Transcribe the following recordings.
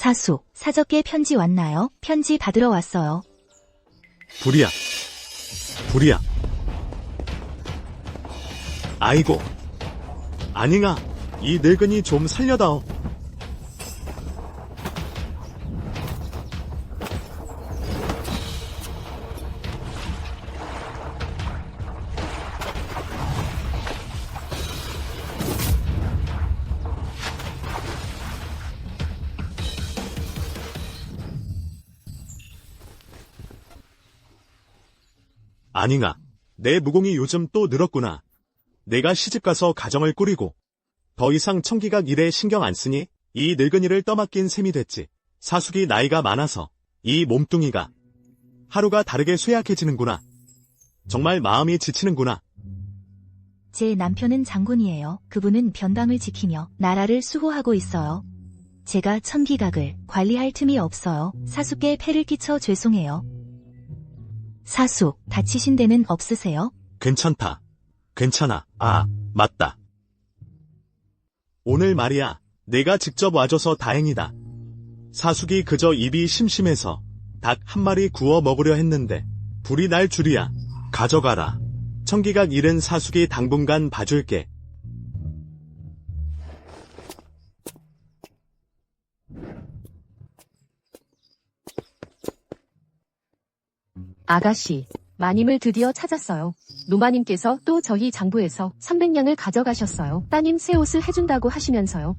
사수, 사적계 편지 왔나요? 편지 받으러 왔어요. 불이야. 불이야. 아이고. 아닝아, 이 늙은이 좀 살려다오. 아닝아, 내 무공이 요즘 또 늘었구나. 내가 시집가서 가정을 꾸리고 더 이상 청기각 일에 신경 안 쓰니 이 늙은이를 떠맡긴 셈이 됐지. 사숙이 나이가 많아서 이 몸뚱이가 하루가 다르게 쇠약해지는구나. 정말 마음이 지치는구나. 제 남편은 장군이에요. 그분은 변방을 지키며 나라를 수호하고 있어요. 제가 천기각을 관리할 틈이 없어요. 사숙께 폐를 끼쳐 죄송해요. 사수, 다치신 데는 없으세요? 괜찮다. 괜찮아. 아, 맞다. 오늘 말이야, 내가 직접 와줘서 다행이다. 사숙이 그저 입이 심심해서 닭 한 마리 구워 먹으려 했는데 불이 날 줄이야. 가져가라. 청기각 일은 사숙이 당분간 봐줄게. 아가씨, 마님을 드디어 찾았어요. 노마님께서 또 저희 장부에서 300냥을 가져가셨어요. 따님 새 옷을 해준다고 하시면서요.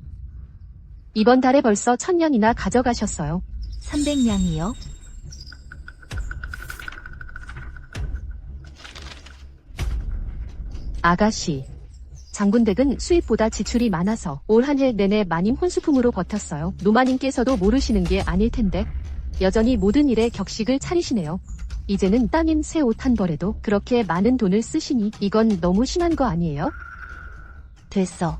이번 달에 벌써 1000냥이나 가져가셨어요. 300냥이요? 아가씨, 장군댁은 수입보다 지출이 많아서 올 한 해 내내 마님 혼수품으로 버텼어요. 노마님께서도 모르시는 게 아닐 텐데 여전히 모든 일에 격식을 차리시네요. 이제는 따님 새 옷 한 벌에도 그렇게 많은 돈을 쓰시니 이건 너무 심한 거 아니에요? 됐어.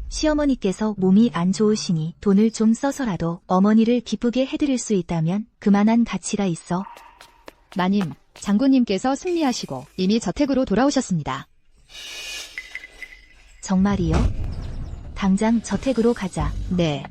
시어머니께서 몸이 안 좋으시니 돈을 좀 써서라도 어머니를 기쁘게 해드릴 수 있다면 그만한 가치가 있어. 마님, 장군님께서 승리하시고 이미 저택으로 돌아오셨습니다. 정말이요? 당장 저택으로 가자. 네.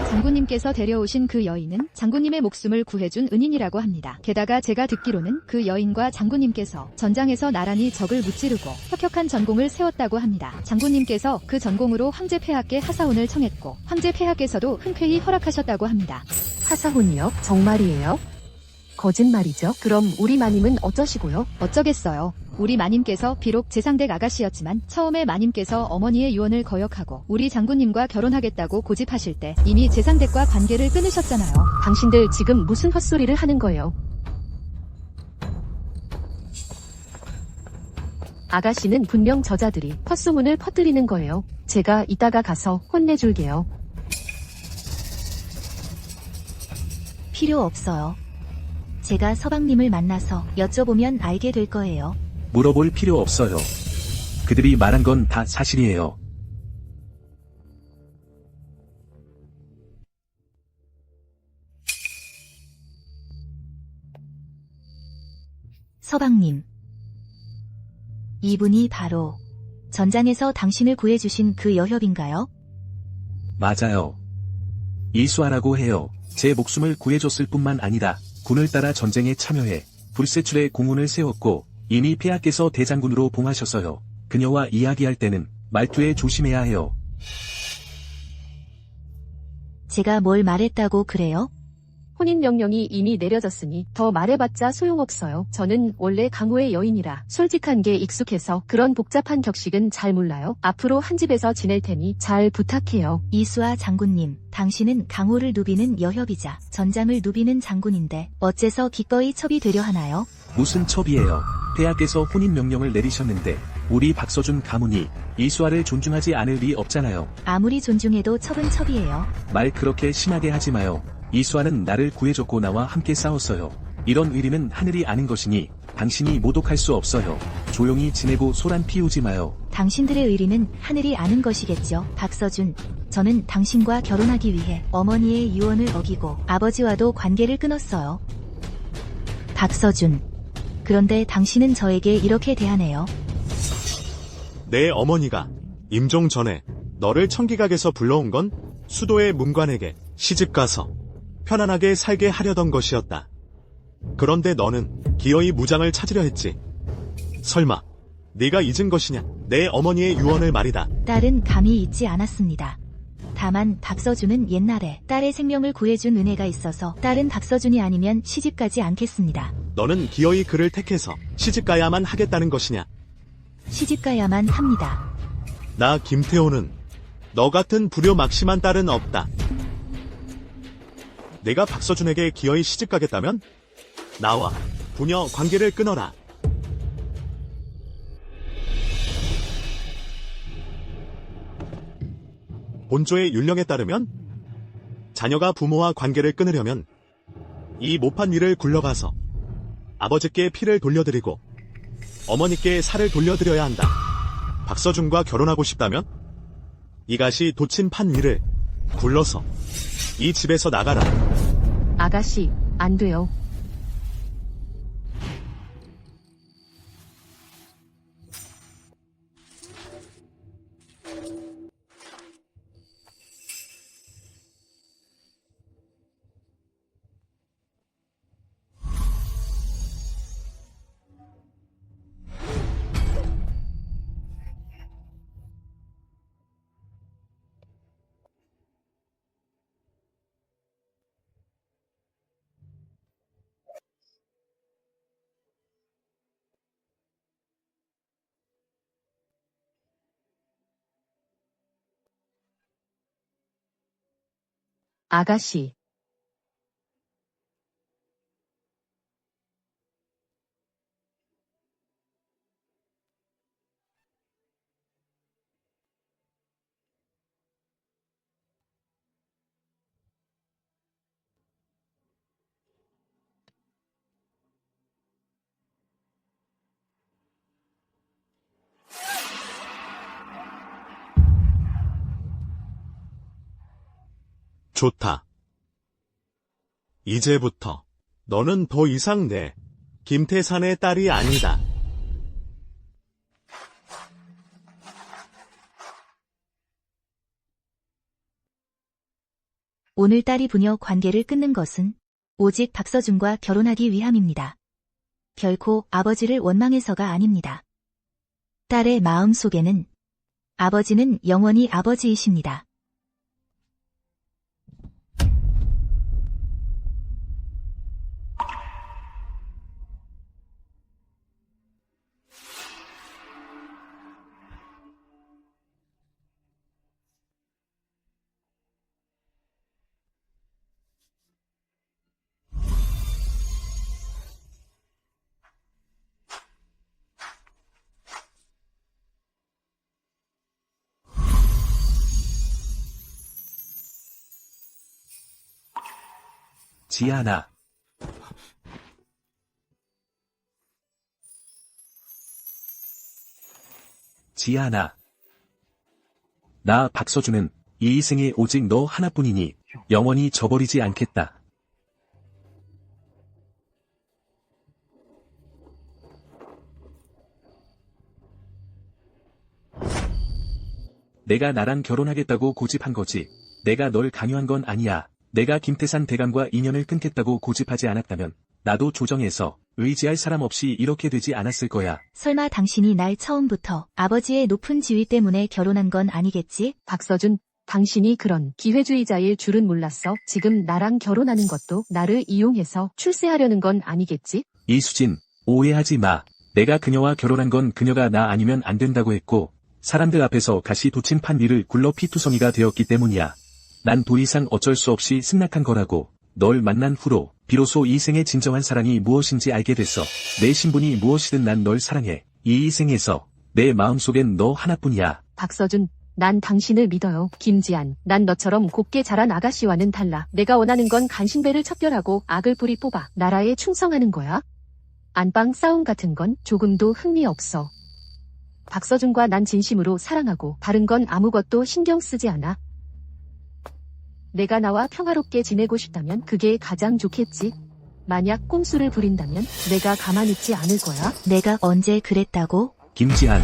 장군님께서 데려오신 그 여인은 장군님의 목숨을 구해준 은인이라고 합니다. 게다가 제가 듣기로는 그 여인과 장군님께서 전장에서 나란히 적을 무찌르고 혁혁한 전공을 세웠다고 합니다. 장군님께서 그 전공으로 황제 폐하께 하사혼을 청했고 황제 폐하께서도 흔쾌히 허락하셨다고 합니다. 하사혼이요? 정말이에요? 거짓말이죠? 그럼 우리 마님은 어쩌시고요? 어쩌겠어요. 우리 마님께서 비록 재상댁 아가씨였지만 처음에 마님께서 어머니의 유언을 거역하고 우리 장군님과 결혼하겠다고 고집하실 때 이미 재상댁과 관계를 끊으셨잖아요. 당신들 지금 무슨 헛소리를 하는 거예요? 아가씨는 분명 저자들이 헛소문을 퍼뜨리는 거예요. 제가 이따가 가서 혼내줄게요. 필요 없어요. 제가 서방님을 만나서 여쭤보면 알게 될 거예요. 물어볼 필요 없어요. 그들이 말한 건 다 사실이에요. 서방님. 이분이 바로 전장에서 당신을 구해주신 그 여협인가요? 맞아요. 이수아라고 해요. 제 목숨을 구해줬을 뿐만 아니라 군을 따라 전쟁에 참여해 불세출의 공훈을 세웠고 이미 폐하께서 대장군으로 봉하셨어요. 그녀와 이야기할 때는 말투에 조심해야 해요. 제가 뭘 말했다고 그래요? 혼인 명령이 이미 내려졌으니 더 말해봤자 소용없어요. 저는 원래 강호의 여인이라 솔직한 게 익숙해서 그런 복잡한 격식은 잘 몰라요. 앞으로 한 집에서 지낼 테니 잘 부탁해요. 이수아 장군님, 당신은 강호를 누비는 여협이자 전장을 누비는 장군인데 어째서 기꺼이 첩이 되려 하나요? 무슨 첩이에요. 폐하께서 혼인 명령을 내리셨는데 우리 박서준 가문이 이수아를 존중하지 않을 리 없잖아요. 아무리 존중해도 첩은 첩이에요. 말 그렇게 심하게 하지 마요. 이수아는 나를 구해줬고 나와 함께 싸웠어요. 이런 의리는 하늘이 아는 것이니 당신이 모독할 수 없어요. 조용히 지내고 소란 피우지 마요. 당신들의 의리는 하늘이 아는 것이겠죠. 박서준, 저는 당신과 결혼하기 위해 어머니의 유언을 어기고 아버지와도 관계를 끊었어요. 박서준, 그런데 당신은 저에게 이렇게 대하네요. 내 어머니가 임종 전에 너를 청기각에서 불러온 건 수도의 문관에게 시집가서 편안하게 살게 하려던 것이었다. 그런데 너는 기어이 무장을 찾으려 했지. 설마 네가 잊은 것이냐? 내 어머니의 유언을 말이다. 딸은 감히 잊지 않았습니다. 다만 박서준은 옛날에 딸의 생명을 구해준 은혜가 있어서 딸은 박서준이 아니면 시집가지 않겠습니다. 너는 기어이 그를 택해서 시집가야만 하겠다는 것이냐? 시집가야만 합니다. 나 김태호는 너 같은 불효막심한 딸은 없다. 내가 박서준에게 기어이 시집가겠다면 나와 부녀 관계를 끊어라. 본조의 율령에 따르면 자녀가 부모와 관계를 끊으려면 이 모판 위를 굴러가서 아버지께 피를 돌려드리고 어머니께 살을 돌려드려야 한다. 박서준과 결혼하고 싶다면 이같이 돋친 판 위를 굴러서 이 집에서 나가라. 아가씨, 안 돼요. 아가씨. 좋다. 이제부터 너는 더 이상 내 김태산의 딸이 아니다. 오늘 딸이 부녀 관계를 끊는 것은 오직 박서준과 결혼하기 위함입니다. 결코 아버지를 원망해서가 아닙니다. 딸의 마음 속에는 아버지는 영원히 아버지이십니다. 지아나. 지아나. 나 박서준은 이 이생에 오직 너 하나뿐이니 영원히 저버리지 않겠다. 내가 나랑 결혼하겠다고 고집한 거지. 내가 널 강요한 건 아니야. 내가 김태산 대감과 인연을 끊겠다고 고집하지 않았다면 나도 조정해서 의지할 사람 없이 이렇게 되지 않았을 거야. 설마 당신이 날 처음부터 아버지의 높은 지위 때문에 결혼한 건 아니겠지? 박서준, 당신이 그런 기회주의자일 줄은 몰랐어. 지금 나랑 결혼하는 것도 나를 이용해서 출세하려는 건 아니겠지? 이수진, 오해하지 마. 내가 그녀와 결혼한 건 그녀가 나 아니면 안 된다고 했고 사람들 앞에서 가시 돋친 판 위를 굴러 피투성이가 되었기 때문이야. 난 더 이상 어쩔 수 없이 승낙한 거라고. 널 만난 후로 비로소 이 생의 진정한 사랑이 무엇인지 알게 됐어. 내 신분이 무엇이든 난 널 사랑해. 이 생에서 내 마음속엔 너 하나뿐이야. 박서준, 난 당신을 믿어요. 김지안, 난 너처럼 곱게 자란 아가씨와는 달라. 내가 원하는 건 간신배를 척결하고 악을 뿌리 뽑아 나라에 충성하는 거야. 안방 싸움 같은 건 조금도 흥미 없어. 박서준과 난 진심으로 사랑하고 다른 건 아무것도 신경 쓰지 않아. 내가 나와 평화롭게 지내고 싶다면 그게 가장 좋겠지. 만약 꼼수를 부린다면 내가 가만히 있지 않을 거야. 내가 언제 그랬다고? 김지한.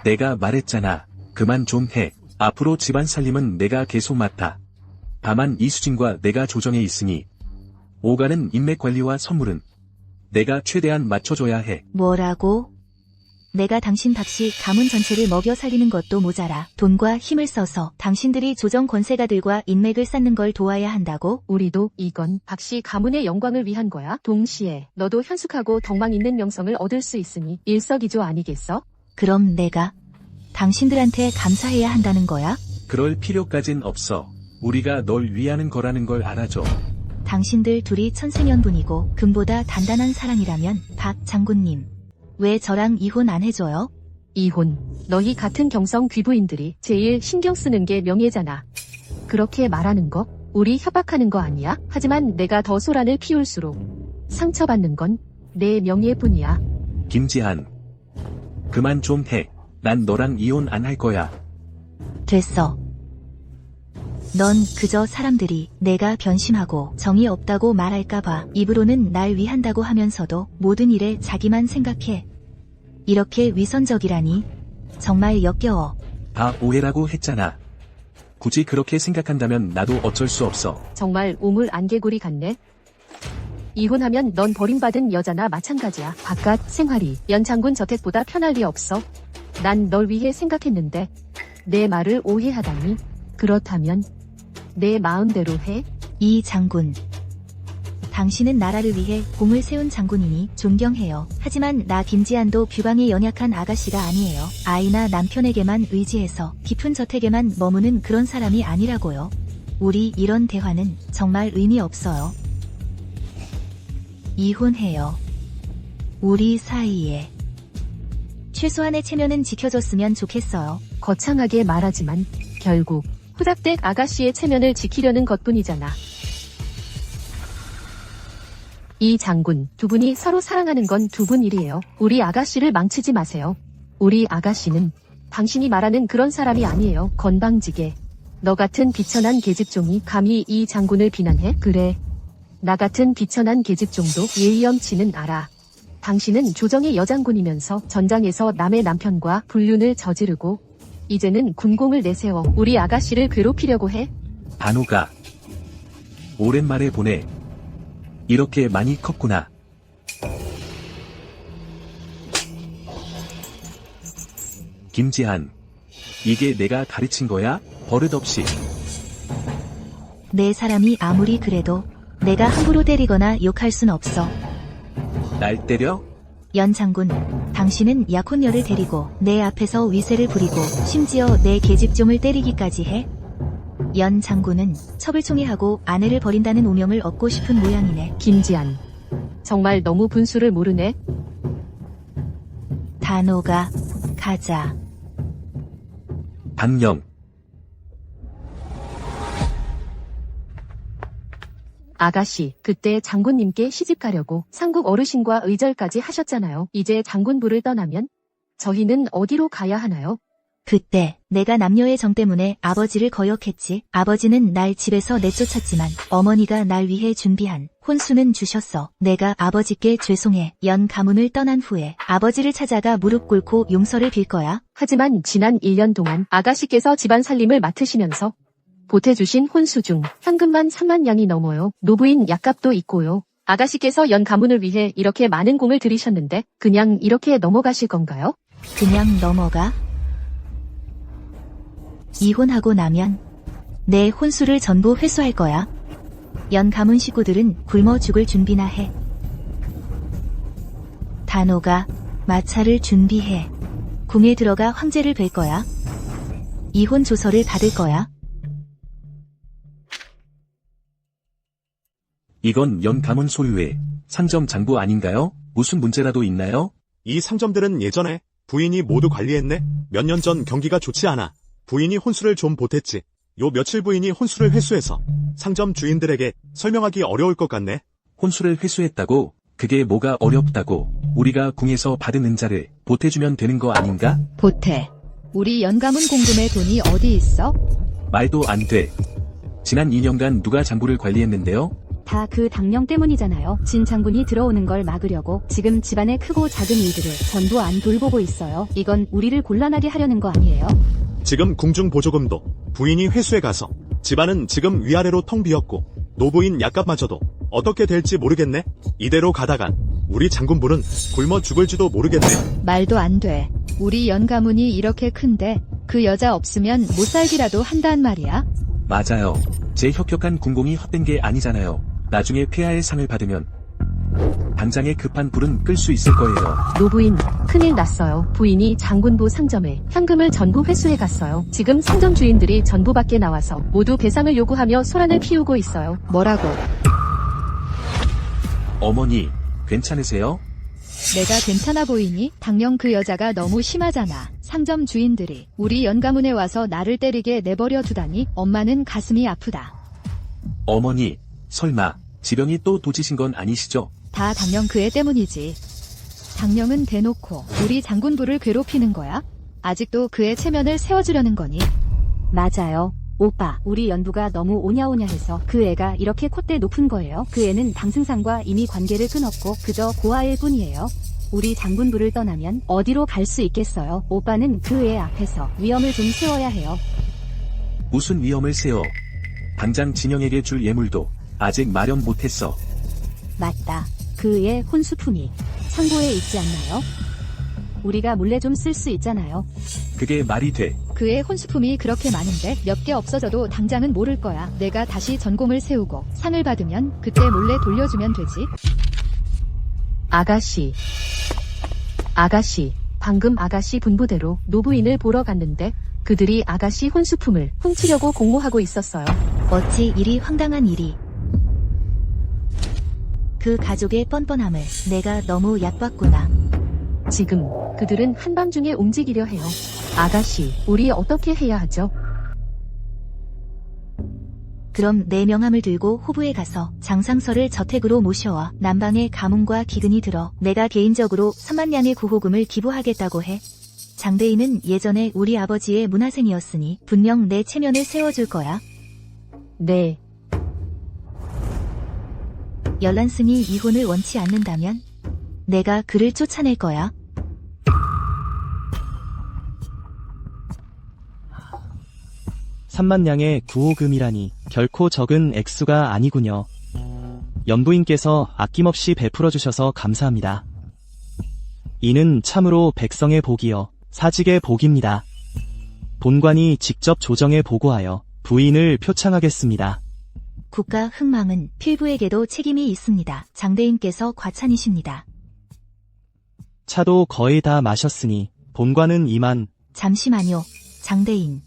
내가 말했잖아. 그만 좀 해. 앞으로 집안 살림은 내가 계속 맡아. 다만 이수진과 내가 조정해 있으니 오가는 인맥 관리와 선물은 내가 최대한 맞춰줘야 해. 뭐라고? 내가 당신 박씨 가문 전체를 먹여 살리는 것도 모자라 돈과 힘을 써서 당신들이 조정 권세가들과 인맥을 쌓는 걸 도와야 한다고? 우리도 이건 박씨 가문의 영광을 위한 거야. 동시에 너도 현숙하고 덕망 있는 명성을 얻을 수 있으니 일석이조 아니겠어? 그럼 내가 당신들한테 감사해야 한다는 거야? 그럴 필요까진 없어. 우리가 널 위하는 거라는 걸 알아줘. 당신들 둘이 천생연분이고 금보다 단단한 사랑이라면 박 장군님 왜 저랑 이혼 안 해줘요? 이혼. 너희 같은 경성 귀부인들이 제일 신경 쓰는 게 명예잖아. 그렇게 말하는 거 우리 협박하는 거 아니야? 하지만 내가 더 소란을 피울수록 상처받는 건 내 명예뿐이야. 김지한. 그만 좀 해. 난 너랑 이혼 안 할 거야. 됐어. 넌 그저 사람들이 내가 변심하고 정이 없다고 말할까봐 입으로는 날 위한다고 하면서도 모든 일에 자기만 생각해. 이렇게 위선적이라니 정말 역겨워. 다 오해라고 했잖아. 굳이 그렇게 생각한다면 나도 어쩔 수 없어. 정말 우물 안개구리 같네. 이혼하면 넌 버림받은 여자나 마찬가지야. 바깥 생활이 연 장군 저택보다 편할 리 없어. 난 널 위해 생각했는데 내 말을 오해하다니. 그렇다면 내 마음대로 해. 이 장군. 당신은 나라를 위해 공을 세운 장군이니 존경해요. 하지만 나 김지한도 뷰방에 연약한 아가씨가 아니에요. 아이나 남편에게만 의지해서 깊은 저택에만 머무는 그런 사람이 아니라고요. 우리 이런 대화는 정말 의미 없어요. 이혼해요. 우리 사이에 최소한의 체면은 지켜줬으면 좋겠어요. 거창하게 말하지만 결국 후닥댁 아가씨의 체면을 지키려는 것뿐이잖아. 이 장군, 두 분이 서로 사랑하는 건 두 분 일이에요. 우리 아가씨를 망치지 마세요. 우리 아가씨는 당신이 말하는 그런 사람이 아니에요. 건방지게. 너 같은 비천한 계집종이 감히 이 장군을 비난해? 그래. 나 같은 비천한 계집종도 예의 엄치는 알아. 당신은 조정의 여장군이면서 전장에서 남의 남편과 불륜을 저지르고 이제는 군공을 내세워 우리 아가씨를 괴롭히려고 해? 단호가. 오랜만에 보네. 이렇게 많이 컸구나. 김지한. 이게 내가 가르친 거야? 버릇없이. 내 사람이 아무리 그래도 내가 함부로 때리거나 욕할 순 없어. 날 때려? 연 장군, 당신은 약혼녀를 데리고 내 앞에서 위세를 부리고 심지어 내 계집종을 때리기까지 해? 연 장군은 첩을총애하고 아내를 버린다는 오명을 얻고 싶은 모양이네. 김지한. 정말 너무 분수를 모르네. 단호가 가자. 당령. 아가씨, 그때 장군님께 시집 가려고 상국 어르신과 의절까지 하셨잖아요. 이제 장군부를 떠나면 저희는 어디로 가야 하나요? 그때 내가 남녀의 정 때문에 아버지를 거역했지. 아버지는 날 집에서 내쫓았지만 어머니가 날 위해 준비한 혼수는 주셨어. 내가 아버지께 죄송해. 연 가문을 떠난 후에 아버지를 찾아가 무릎 꿇고 용서를 빌 거야. 하지만 지난 1년 동안 아가씨께서 집안 살림을 맡으시면서 보태주신 혼수 중 현금만 3만 양이 넘어요. 노부인 약값도 있고요. 아가씨께서 연 가문을 위해 이렇게 많은 공을 들이셨는데 그냥 이렇게 넘어가실 건가요? 그냥 넘어가? 이혼하고 나면 내 혼수를 전부 회수할 거야. 연 가문 식구들은 굶어 죽을 준비나 해. 단호가 마차를 준비해. 궁에 들어가 황제를 뵐 거야. 이혼 조서를 받을 거야. 이건 연 가문 소유의 상점 장부 아닌가요? 무슨 문제라도 있나요? 이 상점들은 예전에 부인이 모두 관리했네? 몇 년 전 경기가 좋지 않아. 부인이 혼수를 좀 보탰지. 요 며칠 부인이 혼수를 회수해서 상점 주인들에게 설명하기 어려울 것 같네. 혼수를 회수했다고? 그게 뭐가 어렵다고? 우리가 궁에서 받은 은자를 보태주면 되는 거 아닌가? 보태. 우리 연가문 공금에 돈이 어디 있어? 말도 안 돼. 지난 2년간 누가 장부를 관리했는데요? 다 그 당령 때문이잖아요. 진 장군이 들어오는 걸 막으려고 지금 집안의 크고 작은 일들을 전부 안 돌보고 있어요. 이건 우리를 곤란하게 하려는 거 아니에요? 지금 궁중 보조금도 부인이 회수해 가서 집안은 지금 위아래로 텅 비었고 노부인 약값마저도 어떻게 될지 모르겠네. 이대로 가다간 우리 장군부는 굶어 죽을지도 모르겠네. 말도 안 돼. 우리 연가문이 이렇게 큰데 그 여자 없으면 못 살기라도 한단 말이야. 맞아요. 제 혁혁한 궁공이 헛된 게 아니잖아요. 나중에 폐하의 상을 받으면 당장에 급한 불은 끌 수 있을 거예요. 노부인, 큰일 났어요. 부인이 장군부 상점에 현금을 전부 회수해 갔어요. 지금 상점 주인들이 전부 밖에 나와서 모두 배상을 요구하며 소란을 피우고 있어요. 뭐라고? 어머니, 괜찮으세요? 내가 괜찮아 보이니? 당연 그 여자가 너무 심하잖아. 상점 주인들이 우리 연가문에 와서 나를 때리게 내버려 두다니 엄마는 가슴이 아프다. 어머니, 설마 지병이 또 도지신 건 아니시죠? 다 당연 그 애 때문이지. 당령은 대놓고 우리 장군부를 괴롭히는 거야? 아직도 그의 체면을 세워주려는 거니? 맞아요. 오빠, 우리 연부가 너무 오냐오냐해서 그 애가 이렇게 콧대 높은 거예요. 그 애는 당승상과 이미 관계를 끊었고 그저 고아일 뿐이에요. 우리 장군부를 떠나면 어디로 갈 수 있겠어요. 오빠는 그 애 앞에서 위험을 좀 세워야 해요. 무슨 위험을 세워? 당장 진영에게 줄 예물도 아직 마련 못했어. 맞다. 그 애 혼수품이 창고에 있지 않나요? 우리가 몰래 좀 쓸 수 있잖아요. 그게 말이 돼. 그의 혼수품이 그렇게 많은데 몇 개 없어져도 당장은 모를 거야. 내가 다시 전공을 세우고 상을 받으면 그때 몰래 돌려주면 되지. 아가씨, 방금 아가씨 분부대로 노부인을 보러 갔는데 그들이 아가씨 혼수품을 훔치려고 공모하고 있었어요. 어찌 이리 황당한 일이. 그 가족의 뻔뻔함을 내가 너무 얕봤구나. 지금 그들은 한밤중에 움직이려 해요. 아가씨, 우리 어떻게 해야 하죠? 그럼 내 명함을 들고 호부에 가서 장상서를 저택으로 모셔와 남방의 가문과 기근이 들어 내가 개인적으로 3만냥의 구호금을 기부하겠다고 해. 장대인은 예전에 우리 아버지의 문화생이었으니 분명 내 체면을 세워줄 거야. 네. 열란승이 이혼을 원치 않는다면 내가 그를 쫓아낼 거야. 삼만냥의 구호금이라니 결코 적은 액수가 아니군요. 연부인께서 아낌없이 베풀어 주셔서 감사합니다. 이는 참으로 백성의 복이요 사직의 복입니다. 본관이 직접 조정에 보고하여 부인을 표창하겠습니다. 국가 흥망은 필부에게도 책임이 있습니다. 장대인께서 과찬이십니다. 차도 거의 다 마셨으니 본관은 이만. 잠시만요, 장대인.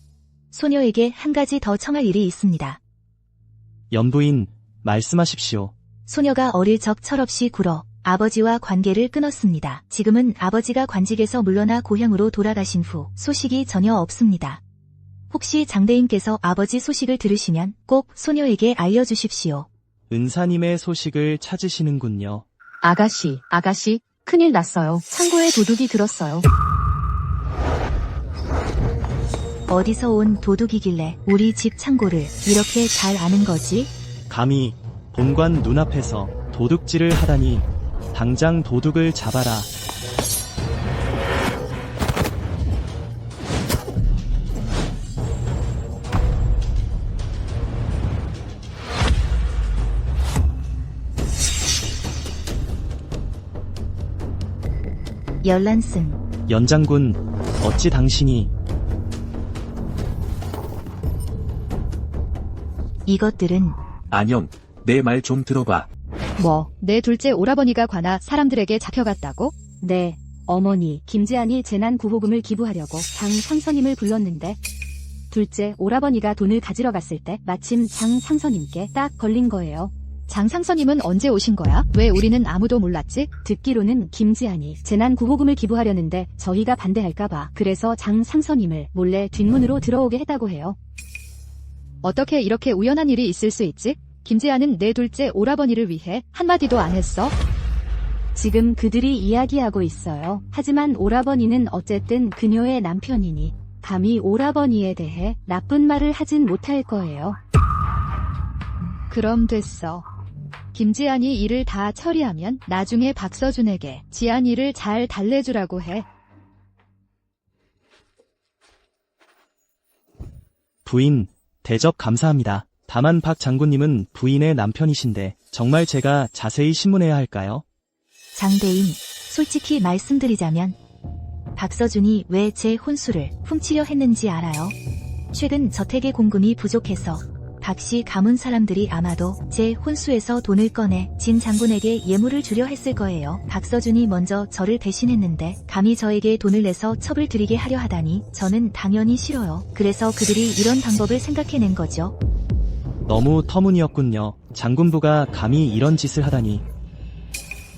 소녀에게 한 가지 더 청할 일이 있습니다. 연부인 말씀하십시오. 소녀가 어릴 적 철없이 굴어 아버지와 관계를 끊었습니다. 지금은 아버지가 관직에서 물러나 고향으로 돌아가신 후 소식이 전혀 없습니다. 혹시 장대인께서 아버지 소식을 들으시면 꼭 소녀에게 알려주십시오. 은사님의 소식을 찾으시는군요. 아가씨, 큰일 났어요. 창고에 도둑이 들었어요. 어디서 온 도둑이길래 우리 집 창고를 이렇게 잘 아는 거지? 감히 본관 눈앞에서 도둑질을 하다니 당장 도둑을 잡아라. 열란승. 연장군, 어찌 당신이 이것들은 안녕, 내 말 좀 들어봐. 뭐, 내 둘째 오라버니가 관아 사람들에게 잡혀갔다고? 네, 어머니 김재한이 재난 구호금을 기부하려고 장 상선님을 불렀는데 둘째 오라버니가 돈을 가지러 갔을 때 마침 장 상선님께 딱 걸린 거예요. 장 상선님은 언제 오신 거야? 왜 우리는 아무도 몰랐지? 듣기로는 김재한이 재난 구호금을 기부하려는데 저희가 반대할까봐 그래서 장 상선님을 몰래 뒷문으로 들어오게 했다고 해요. 어떻게 이렇게 우연한 일이 있을 수 있지? 김재한은 내 둘째 오라버니를 위해 한마디도 안 했어? 지금 그들이 이야기하고 있어요. 하지만 오라버니는 어쨌든 그녀의 남편이니 감히 오라버니에 대해 나쁜 말을 하진 못할 거예요. 그럼 됐어. 김재한이 일을 다 처리하면 나중에 박서준에게 지한이를 잘 달래주라고 해. 부인, 대접 감사합니다. 다만 박 장군님은 부인의 남편이신데 정말 제가 자세히 신문해야 할까요? 장대인, 솔직히 말씀드리자면 박서준이 왜 제 혼수를 훔치려 했는지 알아요? 최근 저택의 공금이 부족해서 박씨 가문 사람들이 아마도 제 혼수에서 돈을 꺼내 진 장군에게 예물을 주려 했을 거예요. 박서준이 먼저 저를 배신했는데 감히 저에게 돈을 내서 첩을 들이게 하려 하다니 저는 당연히 싫어요. 그래서 그들이 이런 방법을 생각해낸 거죠. 너무 터무니없군요. 장군부가 감히 이런 짓을 하다니.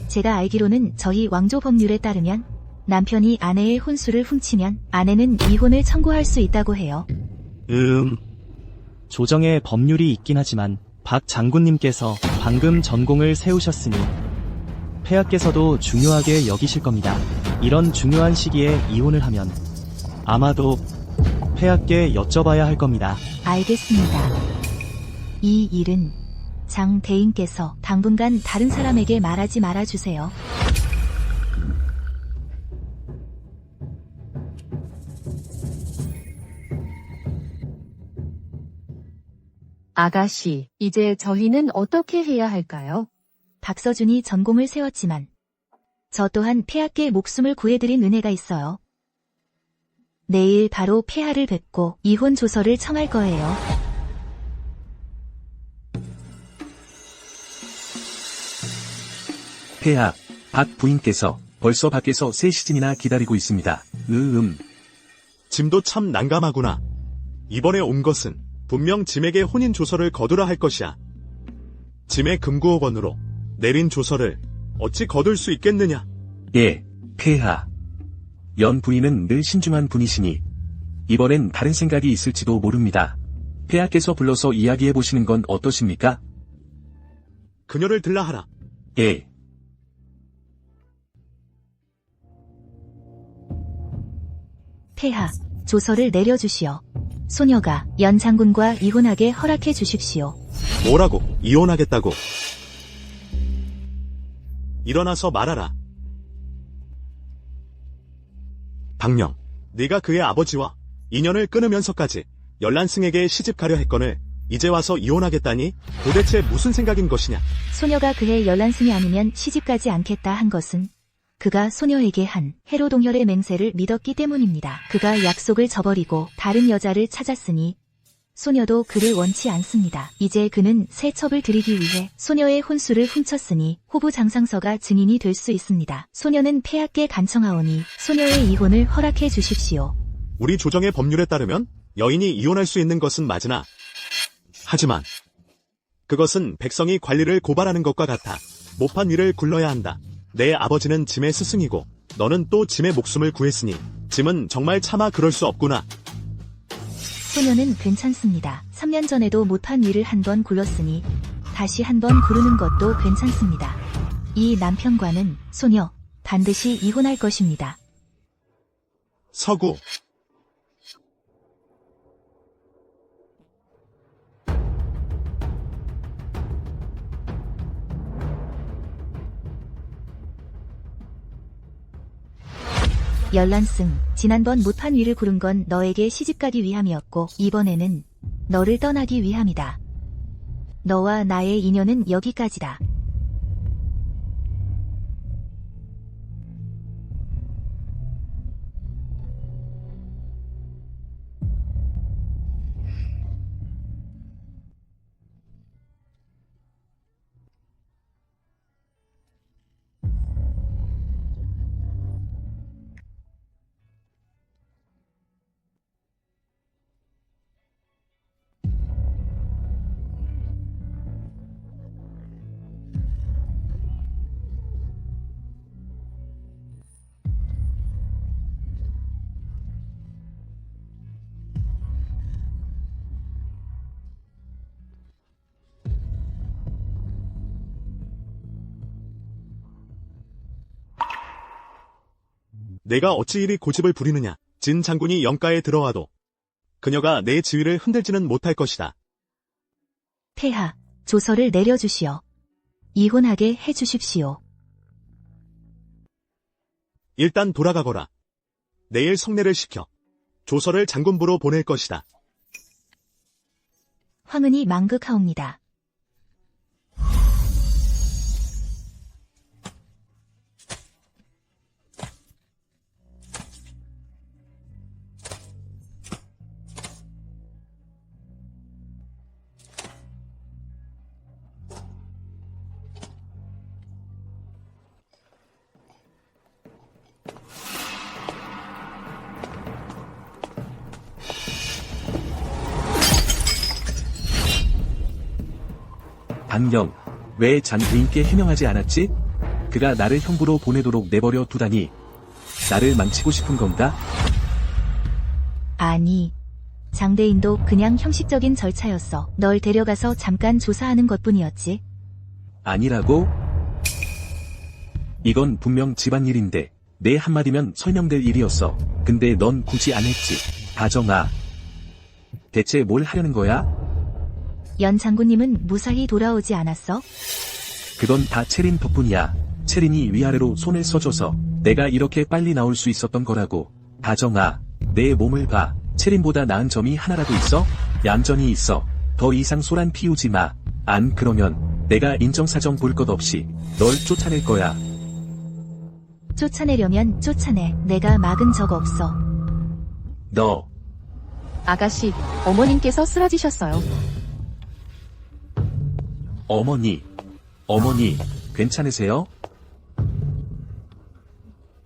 제가 알기로는 저희 왕조 법률에 따르면 남편이 아내의 혼수를 훔치면 아내는 이혼을 청구할 수 있다고 해요. 조정에 법률이 있긴 하지만 박 장군님께서 방금 전공을 세우셨으니 폐하께서도 중요하게 여기실 겁니다. 이런 중요한 시기에 이혼을 하면 아마도 폐하께 여쭤봐야 할 겁니다. 알겠습니다. 이 일은 장 대인께서 당분간 다른 사람에게 말하지 말아주세요. 아가씨, 이제 저희는 어떻게 해야 할까요? 박서준이 전공을 세웠지만 저 또한 폐하께 목숨을 구해드린 은혜가 있어요. 내일 바로 폐하를 뵙고 이혼 조서를 청할 거예요. 폐하, 박 부인께서 벌써 밖에서 3시즌이나 기다리고 있습니다. 짐도 참 난감하구나. 이번에 온 것은 분명 짐에게 혼인 조서를 거두라 할 것이야. 짐의 금구억원으로 내린 조서를 어찌 거둘 수 있겠느냐? 예, 폐하. 연 부인은 늘 신중한 분이시니 이번엔 다른 생각이 있을지도 모릅니다. 폐하께서 불러서 이야기해보시는 건 어떠십니까? 그녀를 들라하라. 예. 폐하, 조서를 내려주시오. 소녀가 연 장군과 이혼하게 허락해 주십시오. 뭐라고? 이혼하겠다고? 일어나서 말하라. 박령, 네가 그의 아버지와 인연을 끊으면서까지 열란승에게 시집가려 했거늘 이제 와서 이혼하겠다니 도대체 무슨 생각인 것이냐? 소녀가 그의 열란승이 아니면 시집가지 않겠다 한 것은 그가 소녀에게 한 해로동혈의 맹세를 믿었기 때문입니다. 그가 약속을 저버리고 다른 여자를 찾았으니 소녀도 그를 원치 않습니다. 이제 그는 새 첩을 들이기 위해 소녀의 혼수를 훔쳤으니 호부 장상서가 증인이 될 수 있습니다. 소녀는 폐하께 간청하오니 소녀의 이혼을 허락해 주십시오. 우리 조정의 법률에 따르면 여인이 이혼할 수 있는 것은 맞으나 하지만 그것은 백성이 관리를 고발하는 것과 같아 모판 위를 굴러야 한다. 내 아버지는 짐의 스승이고 너는 또 짐의 목숨을 구했으니 짐은 정말 차마 그럴 수 없구나. 소녀는 괜찮습니다. 3년 전에도 못한 일을 한 번 굴렀으니 다시 한 번 구르는 것도 괜찮습니다. 이 남편과는 소녀 반드시 이혼할 것입니다. 서구. 열란승, 지난번 못한 위를 구른 건 너에게 시집가기 위함이었고 이번에는 너를 떠나기 위함이다. 너와 나의 인연은 여기까지다. 내가 어찌 이리 고집을 부리느냐. 진 장군이 영가에 들어와도 그녀가 내 지위를 흔들지는 못할 것이다. 폐하, 조서를 내려주시오. 이혼하게 해주십시오. 일단 돌아가거라. 내일 성례를 시켜 조서를 장군부로 보낼 것이다. 황은이 망극하옵니다. 박령, 왜 장부인께 해명하지 않았지? 그가 나를 형부로 보내도록 내버려 두다니. 나를 망치고 싶은 건가? 아니, 장대인도 그냥 형식적인 절차였어. 널 데려가서 잠깐 조사하는 것뿐이었지. 아니라고? 이건 분명 집안일인데 내 한마디면 설명될 일이었어. 근데 넌 굳이 안 했지. 다정아. 대체 뭘 하려는 거야? 연 장군님은 무사히 돌아오지 않았어? 그건 다 체린 덕분이야. 체린이 위아래로 손을 써줘서 내가 이렇게 빨리 나올 수 있었던 거라고. 다정아, 내 몸을 봐. 체린보다 나은 점이 하나라도 있어? 얌전히 있어. 더 이상 소란 피우지 마. 안 그러면 내가 인정사정 볼 것 없이 널 쫓아낼 거야. 쫓아내려면 쫓아내. 내가 막은 적 없어. 너, 아가씨, 어머님께서 쓰러지셨어요. 어머니, 괜찮으세요?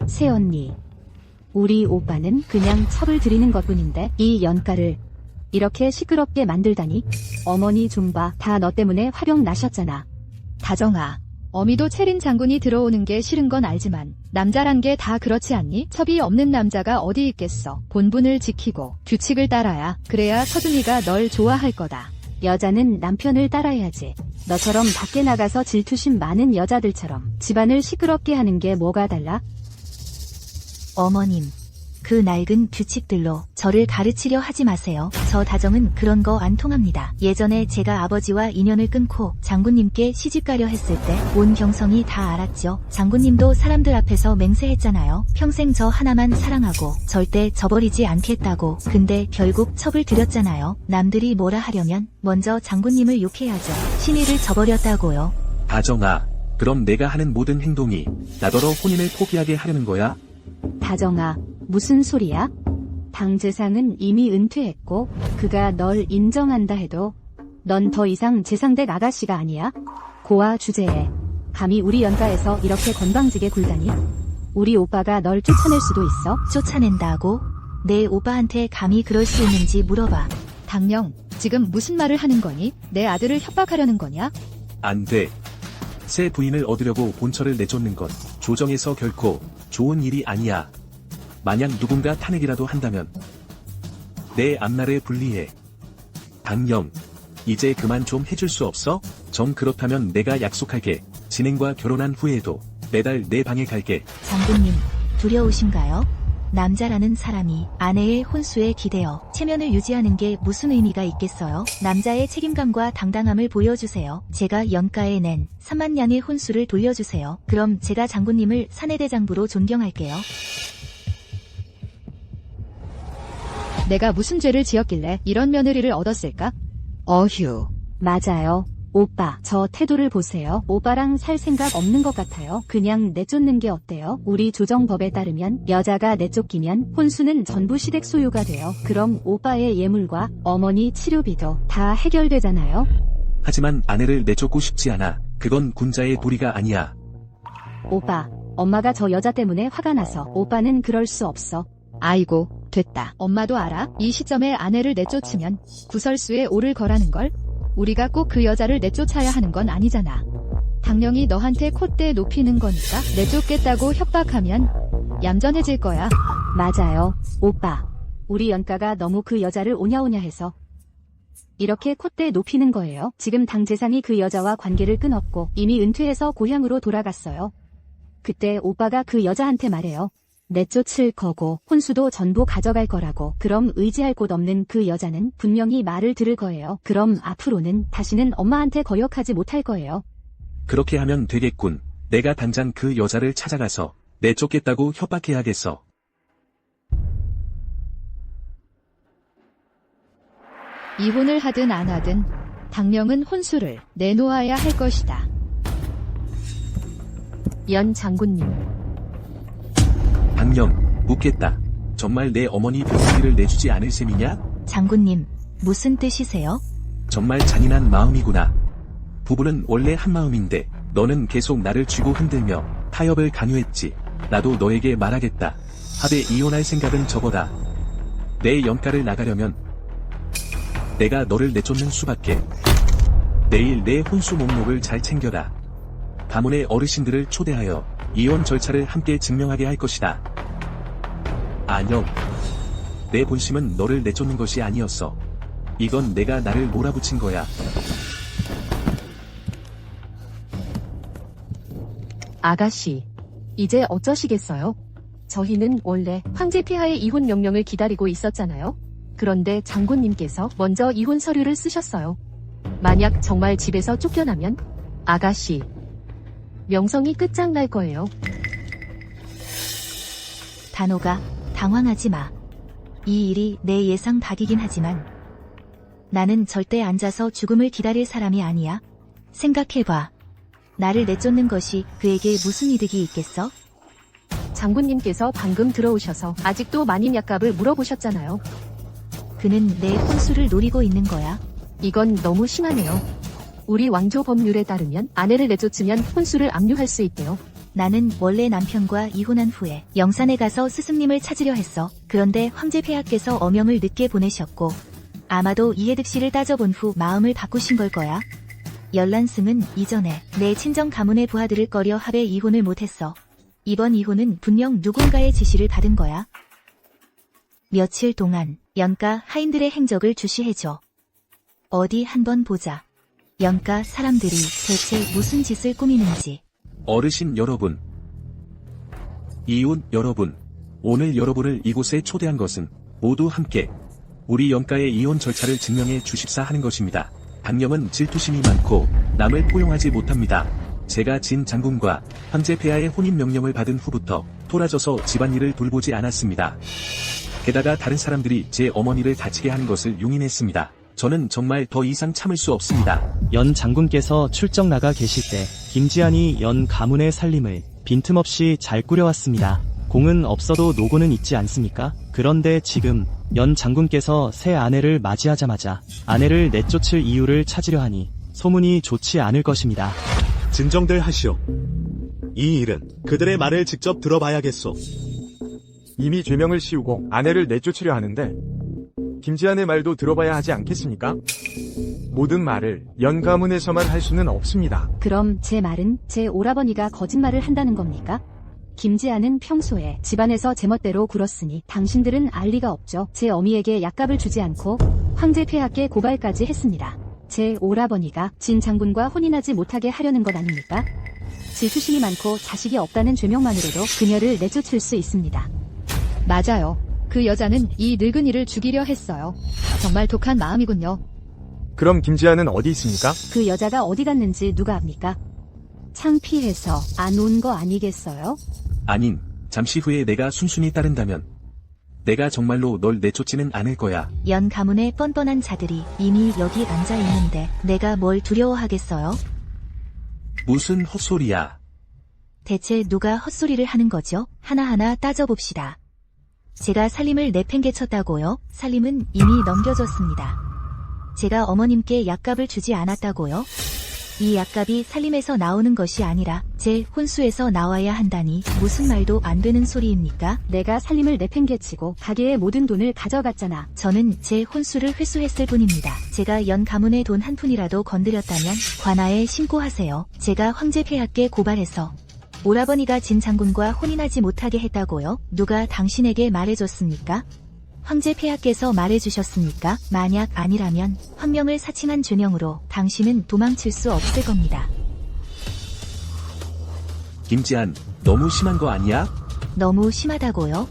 새언니, 우리 오빠는 그냥 첩을 들이는 것뿐인데 이 연가를 이렇게 시끄럽게 만들다니. 어머니 좀 봐. 다 너 때문에 화병 나셨잖아. 다정아, 어미도 체린 장군이 들어오는 게 싫은 건 알지만 남자란 게 다 그렇지 않니? 첩이 없는 남자가 어디 있겠어. 본분을 지키고 규칙을 따라야. 그래야 서준이가 널 좋아할 거다. 여자는 남편을 따라야지. 너처럼 밖에 나가서 질투심 많은 여자들처럼 집안을 시끄럽게 하는 게 뭐가 달라? 어머님, 그 낡은 규칙들로 저를 가르치려 하지 마세요. 저 다정은 그런 거 안 통합니다. 예전에 제가 아버지와 인연을 끊고 장군님께 시집가려 했을 때 온 경성이 다 알았죠. 장군님도 사람들 앞에서 맹세했잖아요. 평생 저 하나만 사랑하고 절대 저버리지 않겠다고. 근데 결국 첩을 들였잖아요. 남들이 뭐라 하려면 먼저 장군님을 욕해야죠. 신의를 저버렸다고요. 다정아, 그럼 내가 하는 모든 행동이 나더러 혼인을 포기하게 하려는 거야? 다정아, 무슨 소리야? 당재상은 이미 은퇴했고 그가 널 인정한다 해도 넌 더 이상 재상댁 아가씨가 아니야. 고아 주제에 감히 우리 연가에서 이렇게 건방지게 굴다니. 우리 오빠가 널 쫓아낼 수도 있어. 쫓아낸다고? 내 오빠한테 감히 그럴 수 있는지 물어봐. 당령, 지금 무슨 말을 하는 거니? 내 아들을 협박하려는 거냐? 안 돼. 새 부인을 얻으려고 본처를 내쫓는 건 조정에서 결코 좋은 일이 아니야. 만약 누군가 탄핵이라도 한다면 내 앞날에 불리해. 당령, 이제 그만 좀 해줄 수 없어? 정 그렇다면 내가 약속할게. 진행과 결혼한 후에도 매달 내 방에 갈게. 장군님, 두려우신가요? 남자라는 사람이 아내의 혼수에 기대어 체면을 유지하는 게 무슨 의미가 있겠어요? 남자의 책임감과 당당함을 보여주세요. 제가 연가에 낸 3만 냥의 혼수를 돌려주세요. 그럼 제가 장군님을 사내대장부로 존경할게요. 내가 무슨 죄를 지었길래 이런 며느리를 얻었을까? 어휴. 맞아요. 오빠, 저 태도를 보세요. 오빠랑 살 생각 없는 것 같아요. 그냥 내쫓는 게 어때요? 우리 조정법에 따르면 여자가 내쫓기면 혼수는 전부 시댁 소유가 돼요. 그럼 오빠의 예물과 어머니 치료비도 다 해결되잖아요. 하지만 아내를 내쫓고 싶지 않아. 그건 군자의 도리가 아니야. 오빠, 엄마가 저 여자 때문에 화가 나서 오빠는 그럴 수 없어. 아이고, 됐다. 엄마도 알아? 이 시점에 아내를 내쫓으면 구설수에 오를 거라는 걸? 우리가 꼭 그 여자를 내쫓아야 하는 건 아니잖아. 당령이 너한테 콧대 높이는 거니까 내쫓겠다고 협박하면 얌전해질 거야. 맞아요. 오빠, 우리 연가가 너무 그 여자를 오냐오냐 해서 이렇게 콧대 높이는 거예요. 지금 당재상이 그 여자와 관계를 끊었고 이미 은퇴해서 고향으로 돌아갔어요. 그때 오빠가 그 여자한테 말해요. 내쫓을 거고 혼수도 전부 가져갈 거라고. 그럼 의지할 곳 없는 그 여자는 분명히 말을 들을 거예요. 그럼 앞으로는 다시는 엄마한테 거역하지 못할 거예요. 그렇게 하면 되겠군. 내가 당장 그 여자를 찾아가서 내쫓겠다고 협박해야겠어. 이혼을 하든 안 하든 당명은 혼수를 내놓아야 할 것이다. 연 장군님. 박령, 묻겠다. 정말 내 어머니 병원비를 내주지 않을 셈이냐? 장군님, 무슨 뜻이세요? 정말 잔인한 마음이구나. 부부는 원래 한 마음인데 너는 계속 나를 쥐고 흔들며 타협을 강요했지. 나도 너에게 말하겠다. 합의 이혼할 생각은 접어다. 내 연가를 나가려면 내가 너를 내쫓는 수밖에. 내일 내 혼수 목록을 잘 챙겨라. 가문의 어르신들을 초대하여 이혼 절차를 함께 증명하게 할 것이다. 안녕. 내 본심은 너를 내쫓는 것이 아니었어. 이건 내가 나를 몰아붙인 거야. 아가씨, 이제 어쩌시겠어요? 저희는 원래 황제 폐하의 이혼 명령을 기다리고 있었잖아요. 그런데 장군님께서 먼저 이혼 서류를 쓰셨어요. 만약 정말 집에서 쫓겨나면 아가씨, 명성이 끝장날 거예요. 단호가, 당황하지 마. 이 일이 내 예상 밖이긴 하지만 나는 절대 앉아서 죽음을 기다릴 사람이 아니야. 생각해봐. 나를 내쫓는 것이 그에게 무슨 이득이 있겠어? 장군님께서 방금 들어오셔서 아직도 마님 약값을 물어보셨잖아요. 그는 내 혼수를 노리고 있는 거야. 이건 너무 심하네요. 우리 왕조 법률에 따르면 아내를 내쫓으면 혼수를 압류할 수 있대요. 나는 원래 남편과 이혼한 후에 영산에 가서 스승님을 찾으려 했어. 그런데 황제 폐하께서 어명을 늦게 보내셨고 아마도 이해득 씨를 따져본 후 마음을 바꾸신 걸 거야. 열란승은 이전에 내 친정 가문의 부하들을 꺼려 합의 이혼을 못했어. 이번 이혼은 분명 누군가의 지시를 받은 거야. 며칠 동안 연가 하인들의 행적을 주시해줘. 어디 한번 보자. 연가 사람들이 대체 무슨 짓을 꾸미는지. 어르신 여러분, 이혼 여러분, 오늘 여러분을 이곳에 초대한 것은 모두 함께 우리 연가의 이혼 절차를 증명해 주십사 하는 것입니다. 박령은 질투심이 많고 남을 포용하지 못합니다. 제가 진 장군과 황제 폐하의 혼인 명령을 받은 후부터 토라져서 집안일을 돌보지 않았습니다. 게다가 다른 사람들이 제 어머니를 다치게 하는 것을 용인했습니다. 저는 정말 더 이상 참을 수 없습니다. 연 장군께서 출정 나가 계실 때 김지한이 연 가문의 살림을 빈틈없이 잘 꾸려왔습니다. 공은 없어도 노고는 있지 않습니까? 그런데 지금 연 장군께서 새 아내를 맞이하자마자 아내를 내쫓을 이유를 찾으려 하니 소문이 좋지 않을 것입니다. 진정들 하시오. 이 일은 그들의 말을 직접 들어봐야겠소. 이미 죄명을 씌우고 아내를 내쫓으려 하는데 김지한의 말도 들어봐야 하지 않겠습니까? 모든 말을 연 가문에서만 할 수는 없습니다. 그럼 제 말은 제 오라버니가 거짓말을 한다는 겁니까? 김지아는 평소에 집안에서 제멋대로 굴었으니 당신들은 알 리가 없죠. 제 어미에게 약값을 주지 않고 황제 폐하께 고발까지 했습니다. 제 오라버니가 진 장군과 혼인하지 못하게 하려는 것 아닙니까? 질투심이 많고 자식이 없다는 죄명만으로도 그녀를 내쫓을 수 있습니다. 맞아요. 그 여자는 이 늙은이를 죽이려 했어요. 정말 독한 마음이군요. 그럼 김지한은 어디 있습니까? 그 여자가 어디 갔는지 누가 압니까? 창피해서 안 온 거 아니겠어요? 아님, 잠시 후에 내가 순순히 따른다면 내가 정말로 널 내쫓지는 않을 거야. 연 가문의 뻔뻔한 자들이 이미 여기 앉아 있는데 내가 뭘 두려워하겠어요? 무슨 헛소리야. 대체 누가 헛소리를 하는 거죠? 하나하나 따져봅시다. 제가 살림을 내팽개쳤다고요? 살림은 이미 넘겨줬습니다. 제가 어머님께 약값을 주지 않았다고요? 이 약값이 살림에서 나오는 것이 아니라 제 혼수에서 나와야 한다니 무슨 말도 안 되는 소리입니까? 내가 살림을 내팽개치고 가게의 모든 돈을 가져갔잖아. 저는 제 혼수를 회수했을 뿐입니다. 제가 연 가문의 돈 한 푼이라도 건드렸다면 관아에 신고하세요. 제가 황제 폐하께 고발해서 오라버니가 진 장군과 혼인하지 못하게 했다고요? 누가 당신에게 말해줬습니까? 황제 폐하께서 말해주셨습니까? 만약 아니라면 황명을 사칭한 죄명으로 당신은 도망칠 수 없을 겁니다. 김지한, 너무 심한 거 아니야? 너무 심하다고요?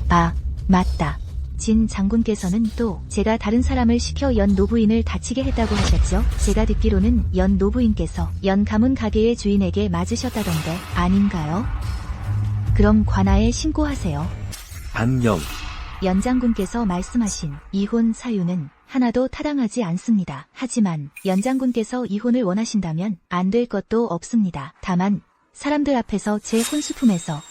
아, 맞다. 진 장군께서는 또 제가 다른 사람을 시켜 연 노부인을 다치게 했다고 하셨죠? 제가 듣기로는 연 노부인께서 연 가문 가게의 주인에게 맞으셨다던데 아닌가요? 그럼 관아에 신고하세요. 박령. 연 장군께서 말씀하신 이혼 사유는 하나도 타당하지 않습니다. 하지만 연 장군께서 이혼을 원하신다면 안 될 것도 없습니다. 다만 사람들 앞에서 제 혼수품에서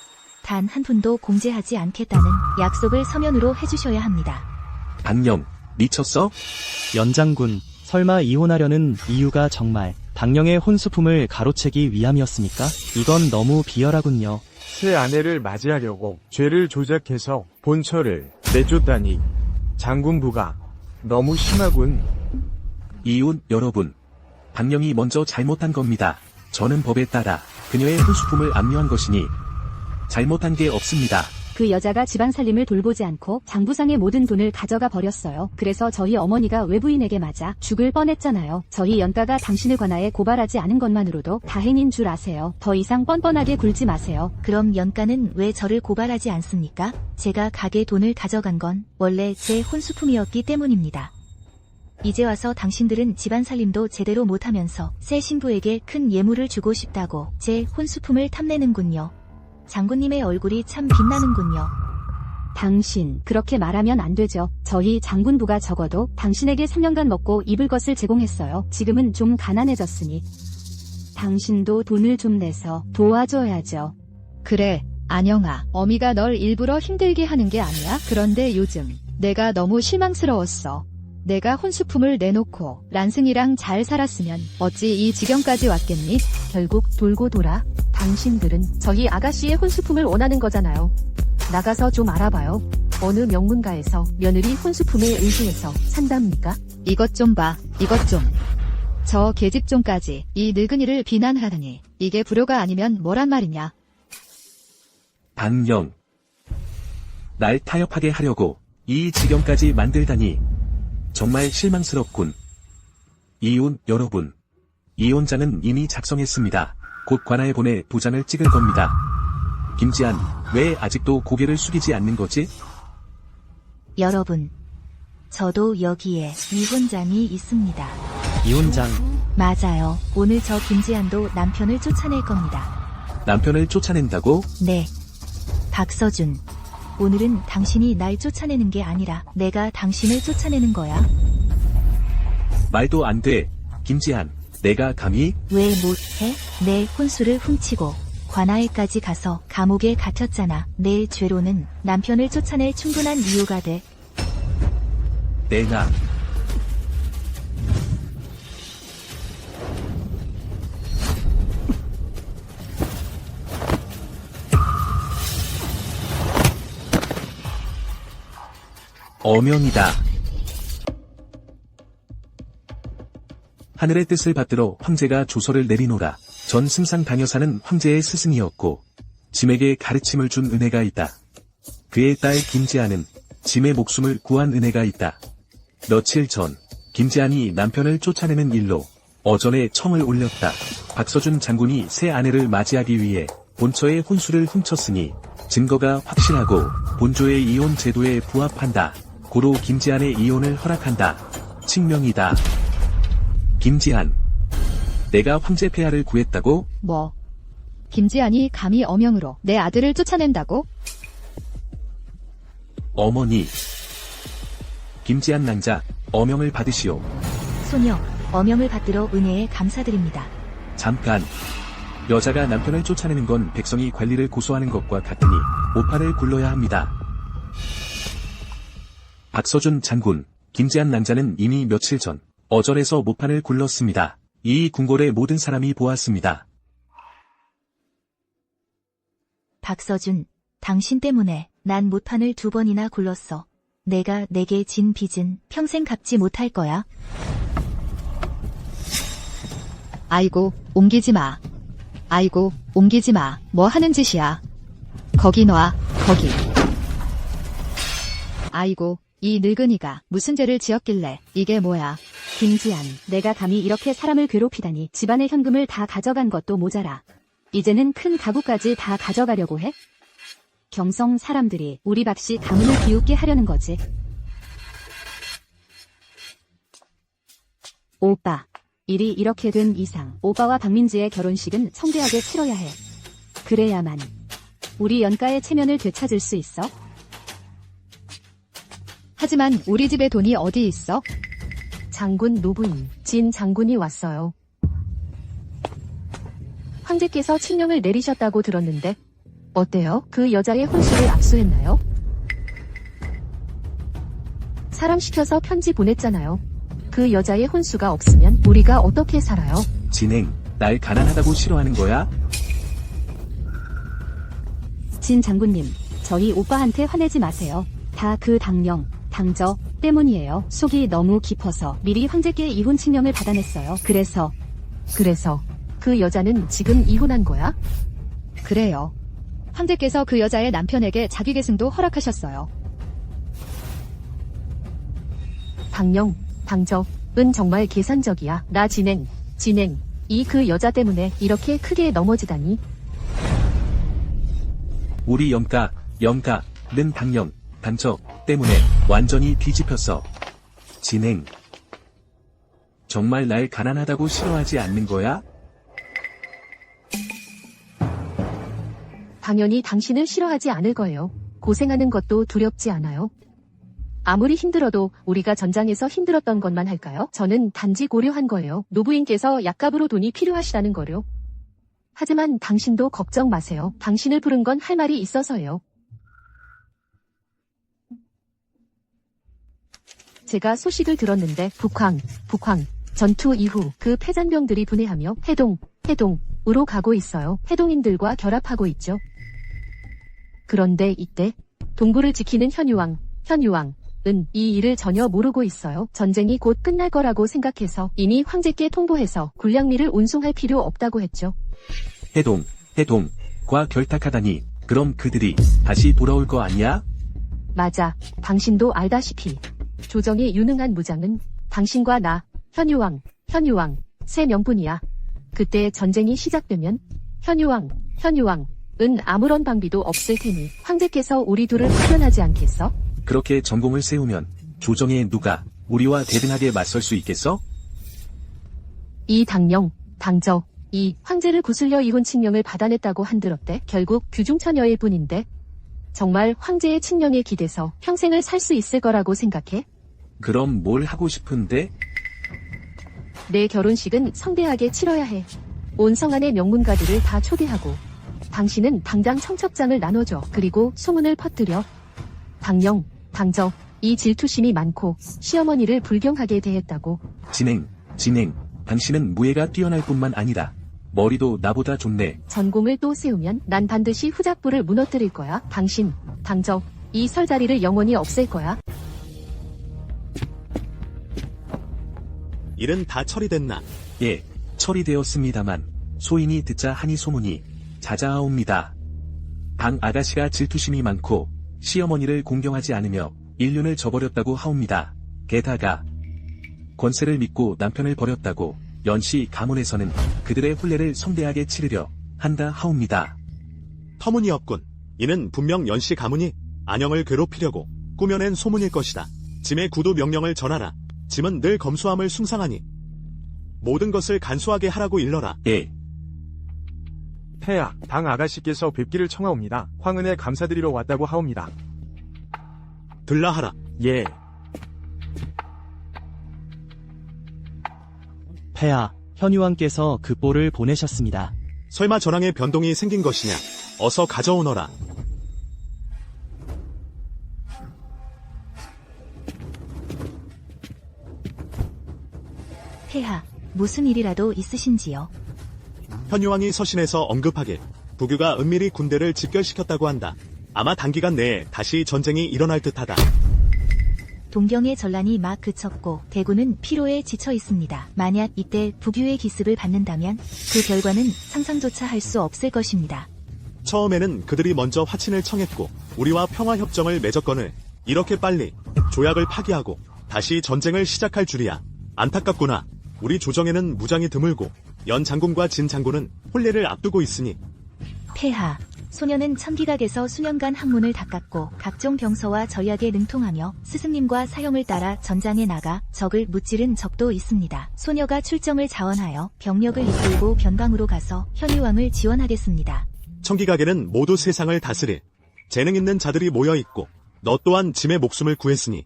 단 한 푼도 공제하지 않겠다는 약속을 서면으로 해주셔야 합니다. 박령, 미쳤어? 연장군, 설마 이혼하려는 이유가 정말 박령의 혼수품을 가로채기 위함이었습니까? 이건 너무 비열하군요. 새 아내를 맞이하려고 죄를 조작해서 본처를 내쫓다니 장군부가 너무 심하군. 이혼 여러분. 박령이 먼저 잘못한 겁니다. 저는 법에 따라 그녀의 혼수품을 압류한 것이니 잘못한 게 없습니다. 그 여자가 집안 살림을 돌보지 않고 장부상의 모든 돈을 가져가 버렸어요. 그래서 저희 어머니가 외부인에게 맞아 죽을 뻔했잖아요. 저희 연가가 당신을 관하에 고발하지 않은 것만으로도 다행인 줄 아세요. 더 이상 뻔뻔하게 굴지 마세요. 그럼 연가는 왜 저를 고발하지 않습니까? 제가 가게 돈을 가져간 건 원래 제 혼수품이었기 때문입니다. 이제 와서 당신들은 집안 살림도 제대로 못하면서 새 신부에게 큰 예물을 주고 싶다고 제 혼수품을 탐내는군요. 장군님의 얼굴이 참 빛나는군요. 당신, 그렇게 말하면 안 되죠. 저희 장군부가 적어도 당신에게 3년간 먹고 입을 것을 제공했어요. 지금은 좀 가난해졌으니 당신도 돈을 좀 내서 도와줘야죠. 그래, 안영아. 어미가 널 일부러 힘들게 하는 게 아니야? 그런데 요즘 내가 너무 실망스러웠어. 내가 혼수품을 내놓고 란승이랑 잘 살았으면 어찌 이 지경까지 왔겠니? 결국 돌고 돌아 당신들은 저희 아가씨의 혼수품을 원하는 거잖아요. 나가서 좀 알아봐요. 어느 명문가에서 며느리 혼수품에 의지해서 산답니까? 이것 좀 봐, 이것 좀. 저 계집종까지 이 늙은이를 비난하다니. 이게 불효가 아니면 뭐란 말이냐? 박령. 날 타협하게 하려고 이 지경까지 만들다니. 정말 실망스럽군. 이혼 여러분. 이혼자는 이미 작성했습니다. 곧 관아에 보내 도장을 찍을 겁니다. 김지한, 왜 아직도 고개를 숙이지 않는 거지? 여러분, 저도 여기에 이혼장이 있습니다. 이혼장, 맞아요. 오늘 저 김지한도 남편을 쫓아낼 겁니다. 남편을 쫓아낸다고? 네. 박서준. 오늘은 당신이 날 쫓아내는 게 아니라 내가 당신을 쫓아내는 거야. 말도 안 돼. 김지한, 내가 감히? 왜 못해? 내 혼수를 훔치고 관아에까지 가서 감옥에 갇혔잖아. 내 죄로는 남편을 쫓아낼 충분한 이유가 돼. 내놔. 어명이다. 하늘의 뜻을 받들어 황제가 조서를 내리노라. 전 승상 당여사는 황제의 스승이었고 짐에게 가르침을 준 은혜가 있다. 그의 딸 김지한은 짐의 목숨을 구한 은혜가 있다. 며칠 전 김지한이 남편을 쫓아내는 일로 어전에 청을 올렸다. 박서준 장군이 새 아내를 맞이하기 위해 본처의 혼수를 훔쳤으니 증거가 확실하고 본조의 이혼 제도에 부합한다. 고로 김지한의 이혼을 허락한다. 칙명이다. 김지한. 내가 황제 폐하를 구했다고? 뭐? 김지한이 감히 어명으로 내 아들을 쫓아낸다고? 어머니. 김지한 낭자, 어명을 받으시오. 소녀, 어명을 받들어 은혜에 감사드립니다. 잠깐. 여자가 남편을 쫓아내는 건 백성이 관리를 고소하는 것과 같으니 오판을 굴러야 합니다. 박서준 장군, 김지한 낭자는 이미 며칠 전 어전에서 모판을 굴렀습니다. 이 궁궐의 모든 사람이 보았습니다. 박서준, 당신 때문에 난 모판을 2번이나 굴렀어. 내가 내게 진 빚은 평생 갚지 못할 거야. 아이고, 옮기지 마. 아이고, 옮기지 마. 뭐 하는 짓이야. 거기 놔, 거기. 아이고, 이 늙은이가 무슨 죄를 지었길래 이게 뭐야. 김지한, 내가 감히 이렇게 사람을 괴롭히다니. 집안의 현금을 다 가져간 것도 모자라 이제는 큰 가구까지 다 가져가려고 해? 경성 사람들이 우리 박씨 가문을 비웃게 하려는 거지. 오빠, 일이 이렇게 된 이상 오빠와 박민지의 결혼식은 성대하게 치러야 해. 그래야만 우리 연가의 체면을 되찾을 수 있어. 하지만 우리 집에 돈이 어디 있어? 장군 노부인, 진 장군이 왔어요. 황제께서 칙령을 내리셨다고 들었는데 어때요? 그 여자의 혼수를 압수했나요? 사람 시켜서 편지 보냈잖아요. 그 여자의 혼수가 없으면 우리가 어떻게 살아요? 진행, 날 가난하다고 싫어하는 거야? 진 장군님, 저희 오빠한테 화내지 마세요. 다 그 당령, 당저 때문이에요. 속이 너무 깊어서 미리 황제께 이혼 칙령을 받아냈어요. 그래서 그 여자는 지금 이혼한 거야? 그래요. 황제께서 그 여자의 남편에게 자기 계승도 허락하셨어요. 당령, 당저은 정말 계산적이야. 나 진행, 이 그 여자 때문에 이렇게 크게 넘어지다니. 우리 염가는 당령, 단저 때문에 완전히 뒤집혔어. 진행. 정말 날 가난하다고 싫어하지 않는 거야? 당연히 당신을 싫어하지 않을 거예요. 고생하는 것도 두렵지 않아요? 아무리 힘들어도 우리가 전장에서 힘들었던 것만 할까요? 저는 단지 고려한 거예요. 노부인께서 약값으로 돈이 필요하시다는 거요. 하지만 당신도 걱정 마세요. 당신을 부른 건 할 말이 있어서예요. 제가 소식을 들었는데 북황 전투 이후 그 패잔병들이 분해하며 해동으로 가고 있어요. 해동인들과 결합하고 있죠. 그런데 이때 동굴을 지키는 현유왕은 이 일을 전혀 모르고 있어요. 전쟁이 곧 끝날 거라고 생각해서 이미 황제께 통보해서 군량미를 운송할 필요 없다고 했죠. 해동과 결탁하다니. 그럼 그들이 다시 돌아올 거 아니야? 맞아. 당신도 알다시피 조정에 유능한 무장은 당신과 나, 현유왕 세 명뿐이야. 그때 전쟁이 시작되면 현유왕은 아무런 방비도 없을 테니 황제께서 우리 둘을 파견하지 않겠어? 그렇게 전공을 세우면 조정에 누가 우리와 대등하게 맞설 수 있겠어? 이 당령, 당저, 이 황제를 구슬려 이혼 칙령을 받아냈다고 한들었대. 결국 규중처녀일 뿐인데 정말 황제의 칙령에 기대서 평생을 살 수 있을 거라고 생각해? 그럼 뭘 하고 싶은데? 내 결혼식은 성대하게 치러야 해. 온 성안의 명문가들을 다 초대하고 당신은 당장 청첩장을 나눠줘. 그리고 소문을 퍼뜨려. 당령, 당저, 이 질투심이 많고 시어머니를 불경하게 대했다고. 진행. 당신은 무예가 뛰어날 뿐만 아니라 머리도 나보다 좋네. 전공을 또 세우면 난 반드시 후작부를 무너뜨릴 거야. 당신, 당저, 이 설자리를 영원히 없앨 거야. 일은 다 처리됐나? 예, 처리되었습니다만 소인이 듣자 하니 소문이 자자하옵니다. 방 아가씨가 질투심이 많고 시어머니를 공경하지 않으며 인륜을 저버렸다고 하옵니다. 게다가 권세를 믿고 남편을 버렸다고 연시 가문에서는 그들의 혼례를 성대하게 치르려 한다 하옵니다. 터무니없군. 이는 분명 연씨 가문이 안영을 괴롭히려고 꾸며낸 소문일 것이다. 짐의 구두 명령을 전하라. 짐은 늘 검소함을 숭상하니 모든 것을 간소하게 하라고 일러라. 예. 폐하, 당 아가씨께서 뵙기를 청하옵니다. 황은에 감사드리러 왔다고 하옵니다. 들라하라. 예. 폐하, 현유왕께서 급보를 보내셨습니다. 설마 전황에 변동이 생긴 것이냐? 어서 가져오너라. 폐하, 무슨 일이라도 있으신지요? 현유왕이 서신에서 언급하길 부규가 은밀히 군대를 집결시켰다고 한다. 아마 단기간 내에 다시 전쟁이 일어날 듯하다. 동경의 전란이 막 그쳤고 대군은 피로에 지쳐 있습니다. 만약 이때 부규의 기습을 받는다면 그 결과는 상상조차 할 수 없을 것입니다. 처음에는 그들이 먼저 화친을 청했고 우리와 평화협정을 맺었거늘 이렇게 빨리 조약을 파기하고 다시 전쟁을 시작할 줄이야. 안타깝구나. 우리 조정에는 무장이 드물고 연 장군과 진 장군은 혼례를 앞두고 있으니. 폐하, 소녀는 천기각에서 수년간 학문을 닦았고 각종 병서와 전략에 능통하며 스승님과 사형을 따라 전장에 나가 적을 무찌른 적도 있습니다. 소녀가 출정을 자원하여 병력을 이끌고 변방으로 가서 현유왕을 지원하겠습니다. 청기각에는 모두 세상을 다스릴 재능 있는 자들이 모여있고 너 또한 짐의 목숨을 구했으니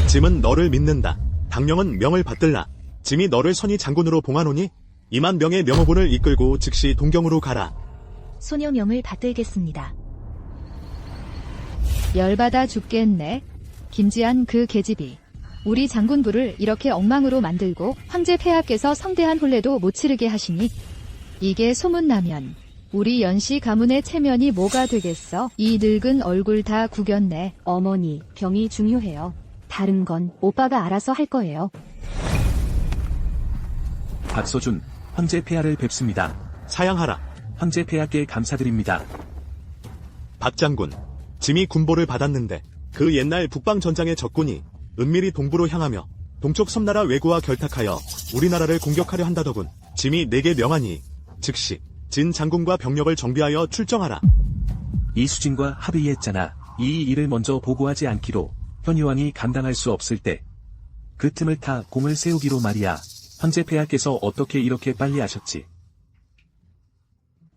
짐은 너를 믿는다. 당령은 명을 받들라. 짐이 너를 선의 장군으로 봉하노니 2만 명의 명호군을 이끌고 즉시 동경으로 가라. 소녀명을 받들겠습니다. 열받아 죽겠네. 김지한 그 계집이 우리 장군부를 이렇게 엉망으로 만들고 황제 폐하께서 성대한 혼례도 못 치르게 하시니 이게 소문나면 우리 연씨 가문의 체면이 뭐가 되겠어? 이 늙은 얼굴 다 구겼네. 어머니, 병이 중요해요. 다른 건 오빠가 알아서 할 거예요. 박서준, 황제 폐하를 뵙습니다. 사양하라. 황제 폐하께 감사드립니다. 박 장군, 짐이 군보를 받았는데 그 옛날 북방 전장의 적군이 은밀히 동부로 향하며 동쪽 섬나라 왜구와 결탁하여 우리나라를 공격하려 한다더군. 짐이 내게 명하니 즉시 진 장군과 병력을 정비하여 출정하라. 이수진과 합의했잖아. 이 일을 먼저 보고하지 않기로 현유왕이 감당할 수 없을 때 그 틈을 타 공을 세우기로 말이야. 황제 폐하께서 어떻게 이렇게 빨리 하셨지?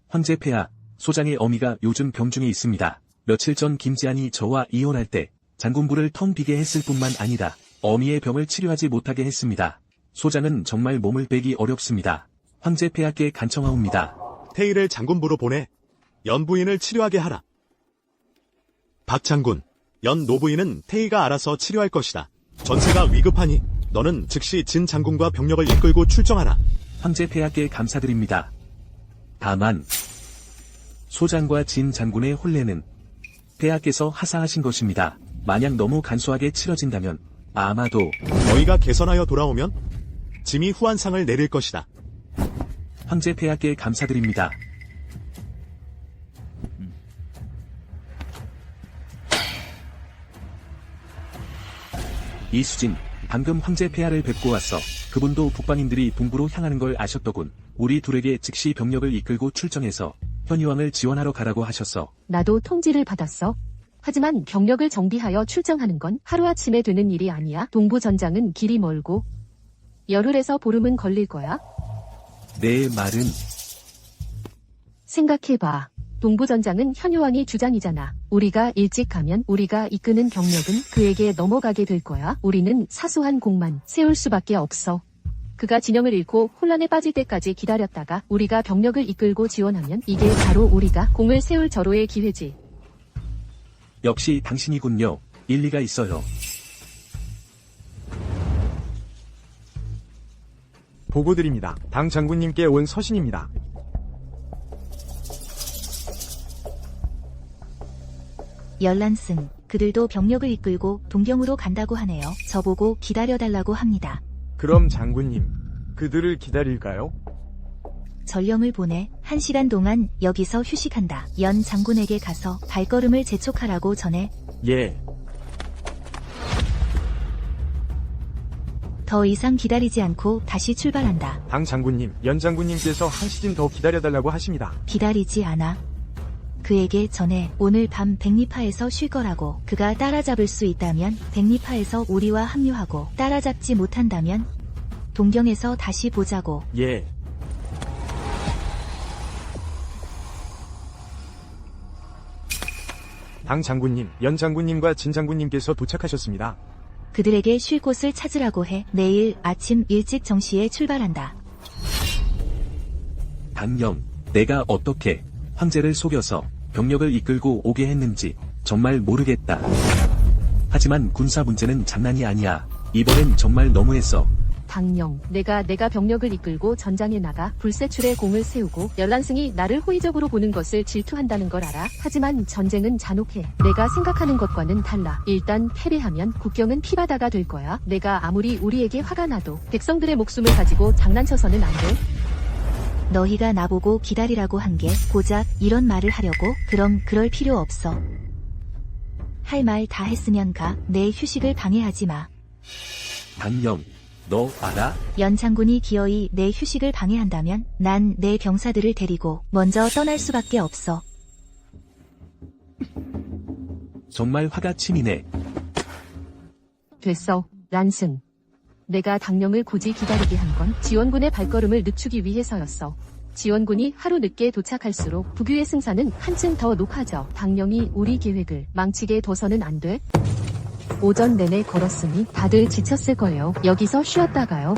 황제 폐하, 소장의 어미가 요즘 병중에 있습니다. 며칠 전 김지한이 저와 이혼할 때 장군부를 텅 비게 했을 뿐만 아니라 어미의 병을 치료하지 못하게 했습니다. 소장은 정말 몸을 빼기 어렵습니다. 황제 폐하께 간청하옵니다. 태희를 장군부로 보내 연 부인을 치료하게 하라. 박 장군, 연 노부인은 태희가 알아서 치료할 것이다. 전세가 위급하니 너는 즉시 진 장군과 병력을 이끌고 출정하라. 황제 폐하께 감사드립니다. 다만 소장과 진 장군의 혼례는 폐하께서 하사하신 것입니다. 만약 너무 간소하게 치러진다면 아마도 너희가 개선하여 돌아오면 짐이 후한상을 내릴 것이다. 황제 폐하께 감사드립니다. 이수진, 방금 황제 폐하를 뵙고 왔어. 그분도 북방인들이 동부로 향하는 걸 아셨더군. 우리 둘에게 즉시 병력을 이끌고 출정해서 현유왕을 지원하러 가라고 하셨어. 나도 통지를 받았어. 하지만 병력을 정비하여 출정하는 건 하루아침에 되는 일이 아니야. 동부 전장은 길이 멀고 열흘에서 보름은 걸릴 거야. 내 말은 생각해봐. 동부 전장은 현유왕이 주장이잖아. 우리가 일찍 가면 우리가 이끄는 병력은 그에게 넘어가게 될 거야. 우리는 사소한 공만 세울 수밖에 없어. 그가 진영을 잃고 혼란에 빠질 때까지 기다렸다가 우리가 병력을 이끌고 지원하면 이게 바로 우리가 공을 세울 절호의 기회지. 역시 당신이군요. 일리가 있어요. 보고드립니다. 당 장군님께 온 서신입니다. 열란승, 그들도 병력을 이끌고 동경으로 간다고 하네요. 저보고 기다려달라고 합니다. 그럼 장군님, 그들을 기다릴까요? 전령을 보내 1시간 동안 여기서 휴식한다. 연 장군에게 가서 발걸음을 재촉하라고 전해. 예. 더 이상 기다리지 않고 다시 출발한다. 당 장군님, 연 장군님께서 한 시즌 더 기다려달라고 하십니다. 기다리지 않아. 그에게 전해 오늘 밤 백리파에서 쉴 거라고. 그가 따라잡을 수 있다면 백리파에서 우리와 합류하고 따라잡지 못한다면 동경에서 다시 보자고. 예. 당 장군님, 연 장군님과 진 장군님께서 도착하셨습니다. 그들에게 쉴 곳을 찾으라고 해. 내일 아침 일찍 정시에 출발한다. 당령, 내가 어떻게 황제를 속여서 병력을 이끌고 오게 했는지 정말 모르겠다. 하지만 군사 문제는 장난이 아니야. 이번엔 정말 너무했어. 당령, 내가 병력을 이끌고 전장에 나가 불세출의 공을 세우고 열란승이 나를 호의적으로 보는 것을 질투한다는 걸 알아. 하지만 전쟁은 잔혹해. 내가 생각하는 것과는 달라. 일단 패배하면 국경은 피바다가 될 거야. 내가 아무리 우리에게 화가 나도 백성들의 목숨을 가지고 장난쳐서는 안 돼. 너희가 나보고 기다리라고 한 게 고작 이런 말을 하려고? 그럼 그럴 필요 없어. 할 말 다 했으면 가. 내 휴식을 방해하지 마. 당령, 너 알아? 연 장군이 기어이 내 휴식을 방해한다면 난 내 병사들을 데리고 먼저 떠날 수밖에 없어. 정말 화가 치미네. 됐어, 란승. 내가 당령을 굳이 기다리게 한 건 지원군의 발걸음을 늦추기 위해서였어. 지원군이 하루 늦게 도착할수록 북유의 승산은 한층 더 높아져. 당령이 우리 계획을 망치게 둬서는 안 돼. 오전 내내 걸었으니 다들 지쳤을 거예요. 여기서 쉬었다가요.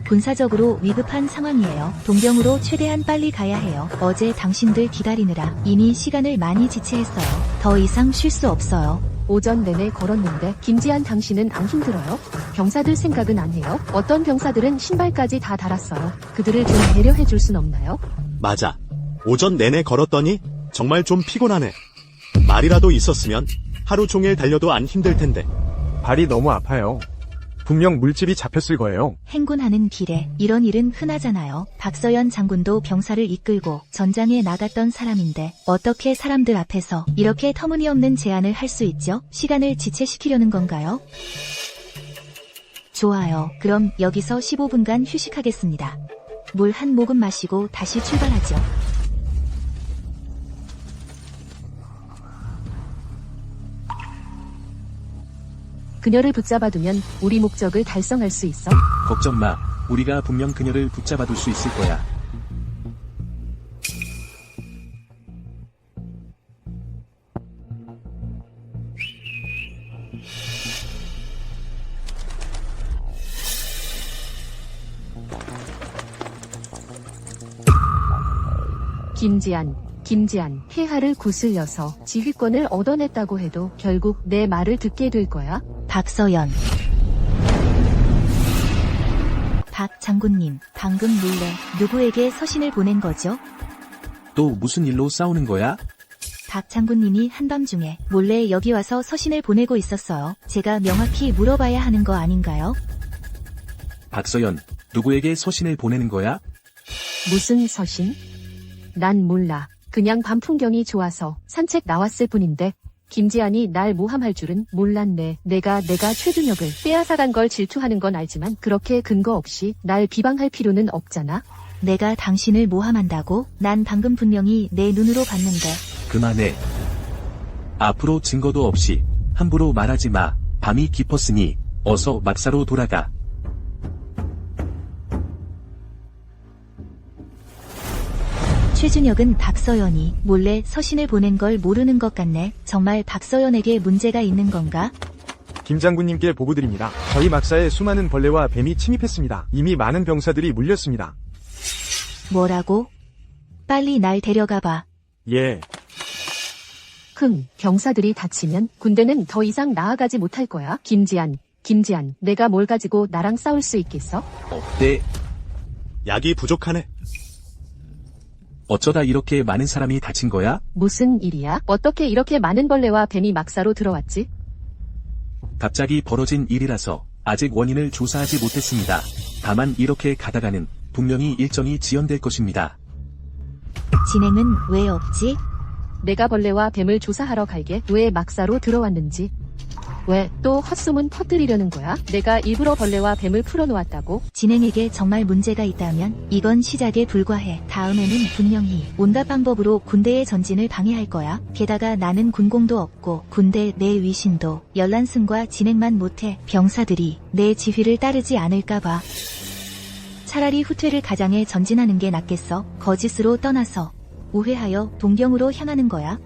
군사적으로 위급한 상황이에요. 동병으로 최대한 빨리 가야 해요. 어제 당신들 기다리느라 이미 시간을 많이 지체했어요. 더 이상 쉴 수 없어요. 오전 내내 걸었는데 김지한 당신은 안 힘들어요? 병사들 생각은 안 해요? 어떤 병사들은 신발까지 다 달았어요. 그들을 좀 배려해 줄 순 없나요? 맞아. 오전 내내 걸었더니 정말 좀 피곤하네. 말이라도 있었으면 하루 종일 달려도 안 힘들 텐데. 발이 너무 아파요. 분명 물집이 잡혔을 거예요. 행군하는 길에 이런 일은 흔하잖아요. 박서연 장군도 병사를 이끌고 전장에 나갔던 사람인데 어떻게 사람들 앞에서 이렇게 터무니없는 제안을 할 수 있죠? 시간을 지체시키려는 건가요? 좋아요. 그럼 여기서 15분간 휴식하겠습니다. 물 한 모금 마시고 다시 출발하죠. 그녀를 붙잡아두면 우리 목적을 달성할 수 있어? 걱정 마. 우리가 분명 그녀를 붙잡아둘 수 있을 거야. 김지한, 폐하를 구슬려서 지휘권을 얻어냈다고 해도 결국 내 말을 듣게 될 거야? 박서연. 박 장군님, 방금 몰래 누구에게 서신을 보낸 거죠? 또 무슨 일로 싸우는 거야? 박 장군님이 한밤중에 몰래 여기 와서 서신을 보내고 있었어요. 제가 명확히 물어봐야 하는 거 아닌가요? 박서연, 누구에게 서신을 보내는 거야? 무슨 서신? 난 몰라. 그냥 밤 풍경이 좋아서 산책 나왔을 뿐인데 김지한이 날 모함할 줄은 몰랐네. 내가 최준혁을 빼앗아간 걸 질투하는 건 알지만 그렇게 근거 없이 날 비방할 필요는 없잖아. 내가 당신을 모함한다고? 난 방금 분명히 내 눈으로 봤는데. 그만해. 앞으로 증거도 없이 함부로 말하지 마. 밤이 깊었으니 어서 막사로 돌아가. 최준혁은 박서연이 몰래 서신을 보낸 걸 모르는 것 같네. 정말 박서연에게 문제가 있는 건가? 김 장군님께 보고드립니다. 저희 막사에 수많은 벌레와 뱀이 침입했습니다. 이미 많은 병사들이 물렸습니다. 뭐라고? 빨리 날 데려가봐. 예. 병사들이 다치면 군대는 더 이상 나아가지 못할 거야. 김지한, 내가 뭘 가지고 나랑 싸울 수 있겠어? 어때? 약이 부족하네. 어쩌다 이렇게 많은 사람이 다친 거야? 무슨 일이야? 어떻게 이렇게 많은 벌레와 뱀이 막사로 들어왔지? 갑자기 벌어진 일이라서 아직 원인을 조사하지 못했습니다. 다만 이렇게 가다가는 분명히 일정이 지연될 것입니다. 진행은 왜 없지? 내가 벌레와 뱀을 조사하러 갈게. 왜 막사로 들어왔는지. 왜 또 헛소문 퍼뜨리려는 거야? 내가 일부러 벌레와 뱀을 풀어놓았다고? 진행에게 정말 문제가 있다면 이건 시작에 불과해. 다음에는 분명히 온갖 방법으로 군대의 전진을 방해할 거야. 게다가 나는 군공도 없고 군대 내 위신도 열란승과 진행만 못해. 병사들이 내 지휘를 따르지 않을까봐. 차라리 후퇴를 가장해 전진하는 게 낫겠어. 거짓으로 떠나서 우회하여 동병으로 향하는 거야.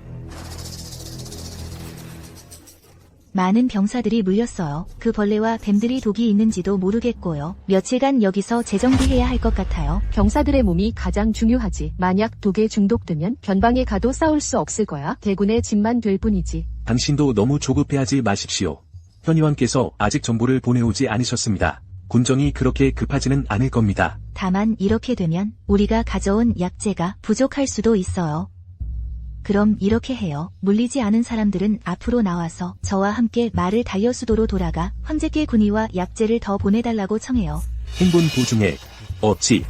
많은 병사들이 물렸어요. 그 벌레와 뱀들이 독이 있는지도 모르겠고요. 며칠간 여기서 재정비해야 할 것 같아요. 병사들의 몸이 가장 중요하지. 만약 독에 중독되면 변방에 가도 싸울 수 없을 거야. 대군의 짐만 될 뿐이지. 당신도 너무 조급해하지 마십시오. 현의원께서 아직 정보를 보내오지 않으셨습니다. 군정이 그렇게 급하지는 않을 겁니다. 다만 이렇게 되면 우리가 가져온 약재가 부족할 수도 있어요. 그럼 이렇게 해요. 물리지 않은 사람들은 앞으로 나와서 저와 함께 말을 달려 수도로 돌아가 황제께 군의와 약재를 더 보내달라고 청해요. 행군 도중에 없지.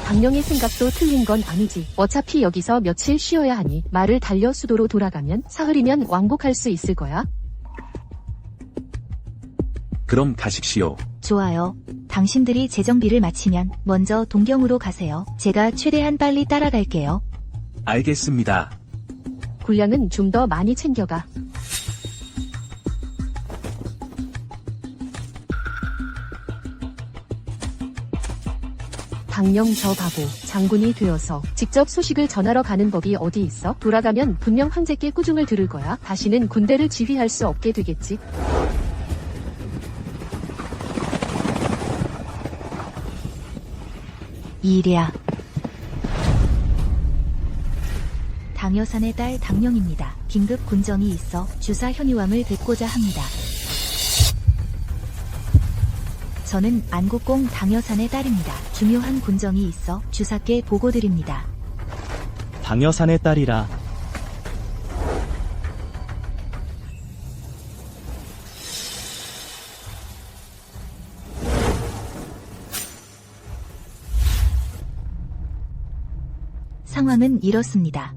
강령의 생각도 틀린 건 아니지. 어차피 여기서 며칠 쉬어야 하니 말을 달려 수도로 돌아가면 사흘이면 왕복할 수 있을 거야. 그럼 가십시오. 좋아요. 당신들이 재정비를 마치면 먼저 동경으로 가세요. 제가 최대한 빨리 따라갈게요. 알겠습니다. 군량은 좀 더 많이 챙겨가. 강령 저 바보 장군이 되어서 직접 소식을 전하러 가는 법이 어디 있어? 돌아가면 분명 황제께 꾸중을 들을 거야. 다시는 군대를 지휘할 수 없게 되겠지. 이랴. 당여산의 딸 당령입니다. 긴급 군정이 있어 주사 현유왕을 뵙고자 합니다. 저는 안국공 당여산의 딸입니다. 중요한 군정이 있어 주사께 보고드립니다. 당여산의 딸이라. 상황은 이렇습니다.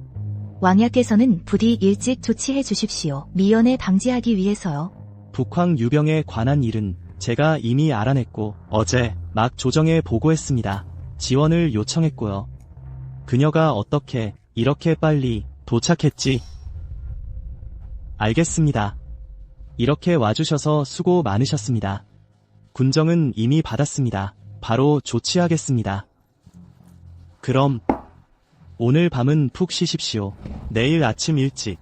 왕야께서는 부디 일찍 조치해 주십시오. 미연에 방지하기 위해서요. 북황 유병에 관한 일은 제가 이미 알아냈고 어제 막 조정에 보고했습니다. 지원을 요청했고요. 그녀가 어떻게 이렇게 빨리 도착했지? 알겠습니다. 이렇게 와주셔서 수고 많으셨습니다. 군정은 이미 받았습니다. 바로 조치하겠습니다. 그럼 오늘 밤은 푹 쉬십시오. 내일 아침 일찍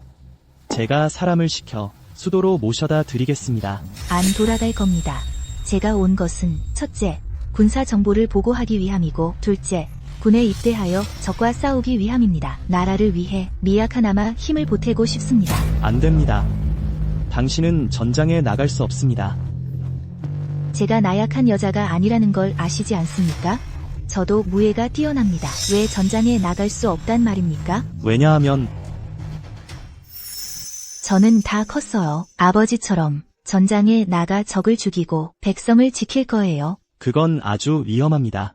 제가 사람을 시켜 수도로 모셔다 드리겠습니다. 안 돌아갈 겁니다. 제가 온 것은 첫째, 군사 정보를 보고하기 위함이고 둘째, 군에 입대하여 적과 싸우기 위함입니다. 나라를 위해 미약하나마 힘을 보태고 싶습니다. 안 됩니다. 당신은 전장에 나갈 수 없습니다. 제가 나약한 여자가 아니라는 걸 아시지 않습니까? 저도 무예가 뛰어납니다. 왜 전장에 나갈 수 없단 말입니까? 왜냐하면 저는 다 컸어요. 아버지처럼 전장에 나가 적을 죽이고 백성을 지킬 거예요. 그건 아주 위험합니다.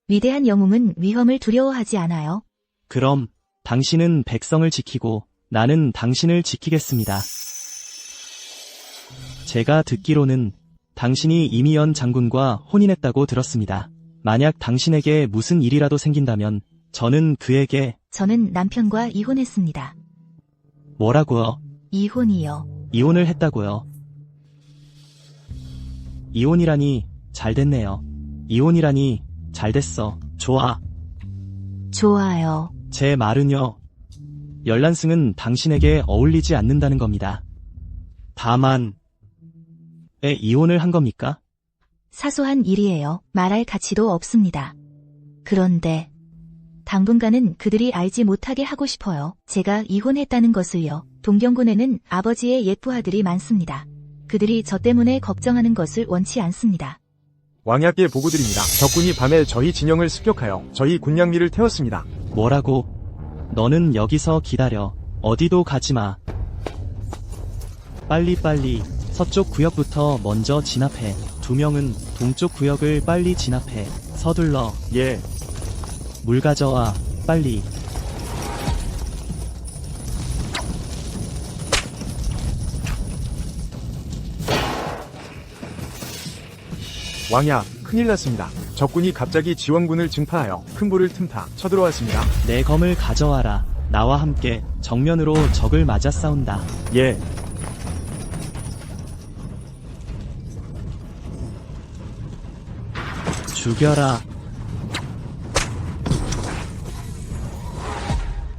위대한 영웅은 위험을 두려워하지 않아요. 그럼 당신은 백성을 지키고 나는 당신을 지키겠습니다. 제가 듣기로는 당신이 이미연 장군과 혼인했다고 들었습니다. 만약 당신에게 무슨 일이라도 생긴다면 저는 그에게 저는 남편과 이혼했습니다. 뭐라고요? 이혼이요. 이혼을 했다고요? 이혼이라니 잘 됐네요. 이혼이라니 잘 됐어. 좋아. 좋아요. 제 말은요. 열란승은 당신에게 어울리지 않는다는 겁니다. 다만 이혼을 한 겁니까? 사소한 일이에요. 말할 가치도 없습니다. 그런데 당분간은 그들이 알지 못하게 하고 싶어요. 제가 이혼했다는 것을요. 동경군에는 아버지의 예쁘아들이 많습니다. 그들이 저 때문에 걱정하는 것을 원치 않습니다. 왕야께 보고드립니다. 적군이 밤에 저희 진영을 습격하여 저희 군량미를 태웠습니다. 뭐라고? 너는 여기서 기다려. 어디도 가지마. 빨리빨리 서쪽 구역부터 먼저 진압해. 2명은 동쪽 구역을 빨리 진압해. 서둘러. 예. 물 가져와. 빨리. 왕야, 큰일 났습니다. 적군이 갑자기 지원군을 증파하여 큰 불을 틈타 쳐들어왔습니다. 내 검을 가져와라. 나와 함께 정면으로 적을 맞아 싸운다. 예. 죽여라.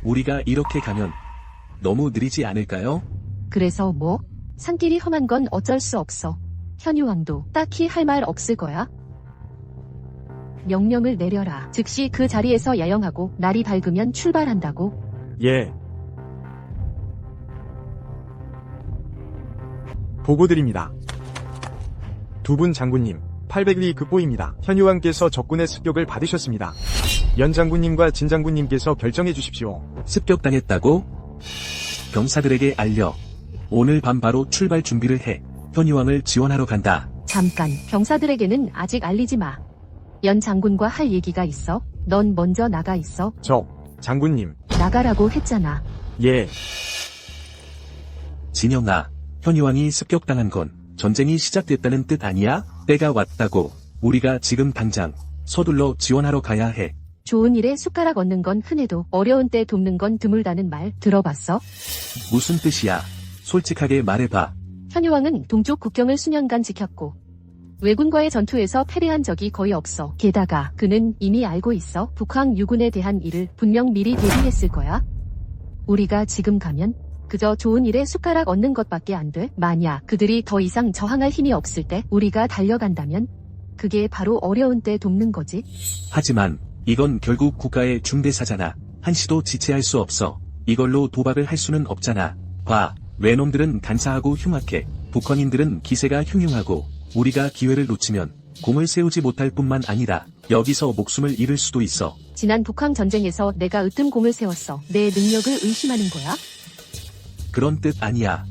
우리가 이렇게 가면 너무 느리지 않을까요? 그래서 뭐? 산길이 험한 건 어쩔 수 없어. 현유왕도 딱히 할 말 없을 거야. 명령을 내려라. 즉시 그 자리에서 야영하고 날이 밝으면 출발한다고. 예. 보고드립니다. 두 분 장군님, 800리 급보입니다. 현유왕께서 적군의 습격을 받으셨습니다. 연 장군님과 진 장군님께서 결정해 주십시오. 습격당했다고? 병사들에게 알려. 오늘 밤 바로 출발 준비를 해. 현유왕을 지원하러 간다. 잠깐, 병사들에게는 아직 알리지 마. 연 장군과 할 얘기가 있어. 넌 먼저 나가 있어. 장군님. 나가라고 했잖아. 예. 진영아, 현유왕이 습격당한 건 전쟁이 시작됐다는 뜻 아니야? 때가 왔다고. 우리가 지금 당장 서둘러 지원하러 가야 해. 좋은 일에 숟가락 얹는 건 흔해도 어려운 때 돕는 건 드물다는 말 들어봤어? 무슨 뜻이야? 솔직하게 말해봐. 현유왕은 동쪽 국경을 수년간 지켰고 왜군과의 전투에서 패배한 적이 거의 없어. 게다가 그는 이미 알고 있어. 북왕 유군에 대한 일을 분명 미리 대비했을 거야. 우리가 지금 가면 그저 좋은 일에 숟가락 얹는 것밖에 안 돼. 만약 그들이 더 이상 저항할 힘이 없을 때 우리가 달려간다면 그게 바로 어려운 때 돕는 거지. 하지만 이건 결국 국가의 중대사잖아. 한시도 지체할 수 없어. 이걸로 도박을 할 수는 없잖아. 봐, 외놈들은 간사하고 흉악해. 북헌인들은 기세가 흉흉하고 우리가 기회를 놓치면 공을 세우지 못할 뿐만 아니라 여기서 목숨을 잃을 수도 있어. 지난 북왕 전쟁에서 내가 으뜸 공을 세웠어. 내 능력을 의심하는 거야? 그런 뜻 아니야.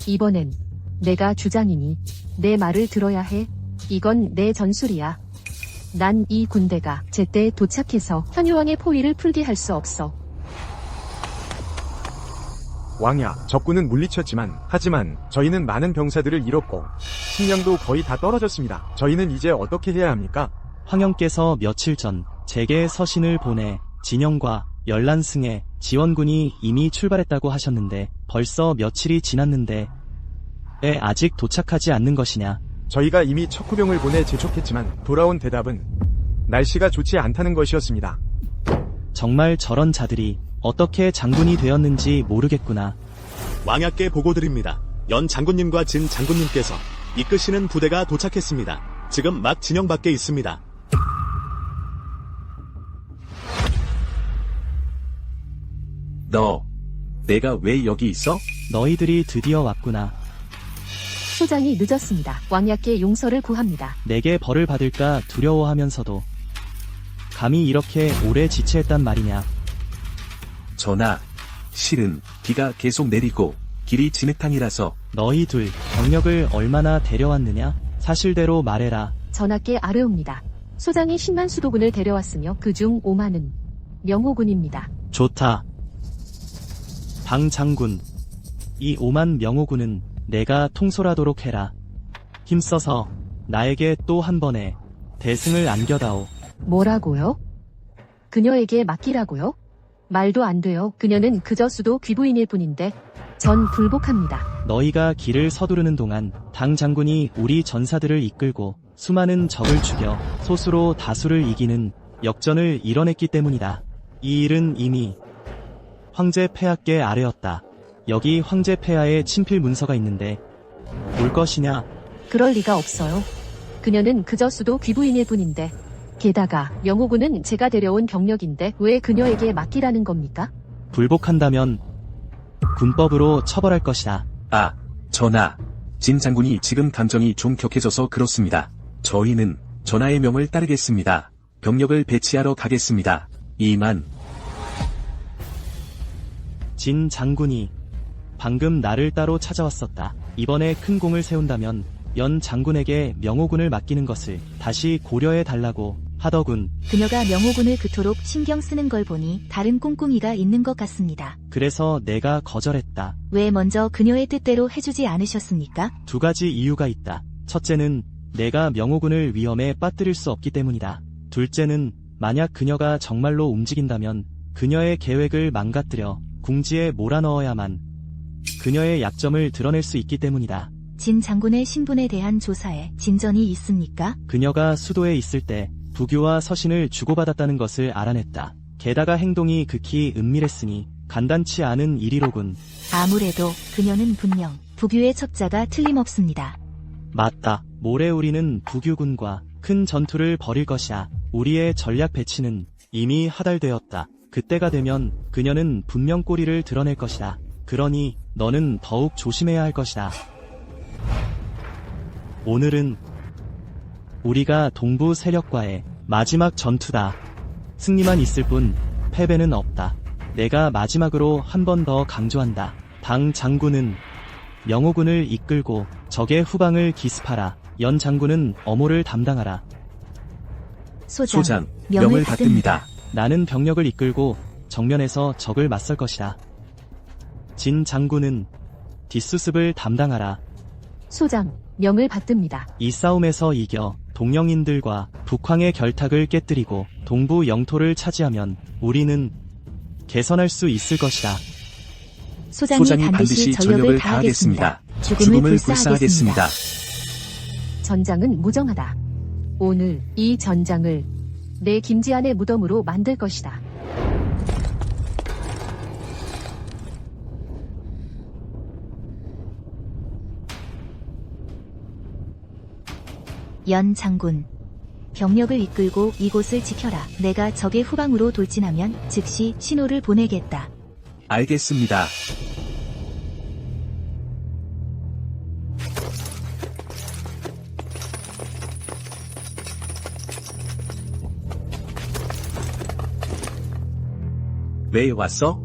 이번엔 내가 주장이니 내 말을 들어야 해. 이건 내 전술이야. 난 이 군대가 제때 도착해서 현유왕의 포위를 풀게 할 수 없어. 왕야, 적군은 물리쳤지만, 하지만 저희는 많은 병사들을 잃었고 식량도 거의 다 떨어졌습니다. 저희는 이제 어떻게 해야 합니까? 황영께서 며칠 전 제게 서신을 보내 진영과 열란승의 지원군이 이미 출발했다고 하셨는데 벌써 며칠이 지났는데 왜 아직 도착하지 않는 것이냐? 저희가 이미 척후병을 보내 재촉했지만 돌아온 대답은 날씨가 좋지 않다는 것이었습니다. 정말 저런 자들이 어떻게 장군이 되었는지 모르겠구나. 왕야께 보고드립니다. 연 장군님과 진 장군님께서 이끄시는 부대가 도착했습니다. 지금 막 진영 밖에 있습니다. 너, 내가 왜 여기 있어? 너희들이 드디어 왔구나. 소장이 늦었습니다. 왕야께 용서를 구합니다. 내게 벌을 받을까 두려워하면서도 감히 이렇게 오래 지체했단 말이냐. 전하, 실은 비가 계속 내리고 길이 진흙탕이라서 너희 둘 병력을 얼마나 데려왔느냐? 사실대로 말해라. 전하께 아뢰옵니다. 소장이 10만 수도군을 데려왔으며 그중 5만은 명호군입니다. 좋다. 당 장군, 이 5만 명호군은 내가 통솔하도록 해라. 힘써서 나에게 또 한 번의 대승을 안겨다오. 뭐라고요? 그녀에게 맡기라고요? 말도 안 돼요. 그녀는 그저 수도 귀부인일 뿐인데 전 불복합니다. 너희가 길을 서두르는 동안 당 장군이 우리 전사들을 이끌고 수많은 적을 죽여 소수로 다수를 이기는 역전을 이뤄냈기 때문이다. 이 일은 이미 황제 폐하께 아뢰었다. 여기 황제 폐하의 친필 문서가 있는데 올 것이냐? 그럴 리가 없어요. 그녀는 그저 수도 귀부인일 뿐인데 게다가 명호군은 제가 데려온 병력인데 왜 그녀에게 맡기라는 겁니까? 불복한다면 군법으로 처벌할 것이다. 아, 전하, 진 장군이 지금 감정이 좀 격해져서 그렇습니다. 저희는 전하의 명을 따르겠습니다. 병력을 배치하러 가겠습니다. 이만. 진 장군이 방금 나를 따로 찾아왔었다. 이번에 큰 공을 세운다면 연 장군에게 명호군을 맡기는 것을 다시 고려해 달라고 하더군. 그녀가 명호군을 그토록 신경 쓰는 걸 보니 다른 꿍꿍이가 있는 것 같습니다. 그래서 내가 거절했다. 왜 먼저 그녀의 뜻대로 해주지 않으셨습니까? 두 가지 이유가 있다. 첫째는 내가 명호군을 위험에 빠뜨릴 수 없기 때문이다. 둘째는 만약 그녀가 정말로 움직인다면 그녀의 계획을 망가뜨려 궁지에 몰아넣어야만 그녀의 약점을 드러낼 수 있기 때문이다. 진 장군의 신분에 대한 조사에 진전이 있습니까? 그녀가 수도에 있을 때 부규와 서신을 주고받았다는 것을 알아냈다. 게다가 행동이 극히 은밀했으니 간단치 않은 일이로군. 아무래도 그녀는 분명 부규의 첩자가 틀림없습니다. 맞다. 모레 우리는 부규군과 큰 전투를 벌일 것이야. 우리의 전략 배치는 이미 하달되었다. 그때가 되면 그녀는 분명 꼬리를 드러낼 것이다. 그러니 너는 더욱 조심해야 할 것이다. 오늘은 우리가 동부 세력과의 마지막 전투다. 승리만 있을 뿐 패배는 없다. 내가 마지막으로 한 번 더 강조한다. 당 장군은 명호군을 이끌고 적의 후방을 기습하라. 연 장군은 어모를 담당하라. 소장, 명을 받듭니다. 나는 병력을 이끌고 정면에서 적을 맞설 것이다. 진 장군은 뒷수습을 담당하라. 소장, 명을 받듭니다. 이 싸움에서 이겨 동령인들과 북황의 결탁을 깨뜨리고 동부 영토를 차지하면 우리는 개선할 수 있을 것이다. 소장이 반드시 전력을 다하겠습니다. 죽음을 불사하겠습니다. 전장은 무정하다. 오늘 이 전장을 내 김지한의 무덤으로 만들 것이다. 연 장군. 병력을 이끌고 이곳을 지켜라. 내가 적의 후방으로 돌진하면 즉시 신호를 보내겠다. 알겠습니다. 왜 왔어?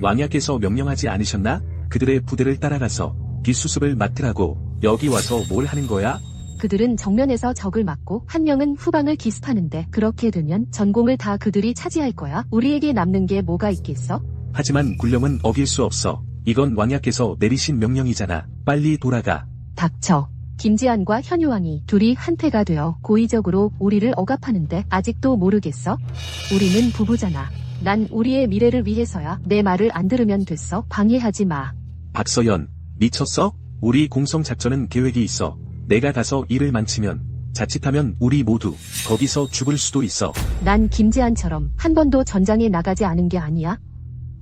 왕야께서 명령하지 않으셨나? 그들의 부대를 따라가서 뒷수습을 맡으라고. 여기 와서 뭘 하는 거야? 그들은 정면에서 적을 막고 한 명은 후방을 기습하는데 그렇게 되면 전공을 다 그들이 차지할 거야. 우리에게 남는 게 뭐가 있겠어? 하지만 굴령은 어길 수 없어. 이건 왕야께서 내리신 명령이잖아. 빨리 돌아가. 닥쳐. 김지한과 현유왕이 둘이 한패가 되어 고의적으로 우리를 억압하는데 아직도 모르겠어? 우리는 부부잖아. 난 우리의 미래를 위해서야. 내 말을 안 들으면 됐어. 방해하지 마. 박서연, 미쳤어? 우리 공성작전은 계획이 있어. 내가 가서 일을 망치면 자칫하면 우리 모두 거기서 죽을 수도 있어. 난 김지한처럼 한 번도 전장에 나가지 않은 게 아니야.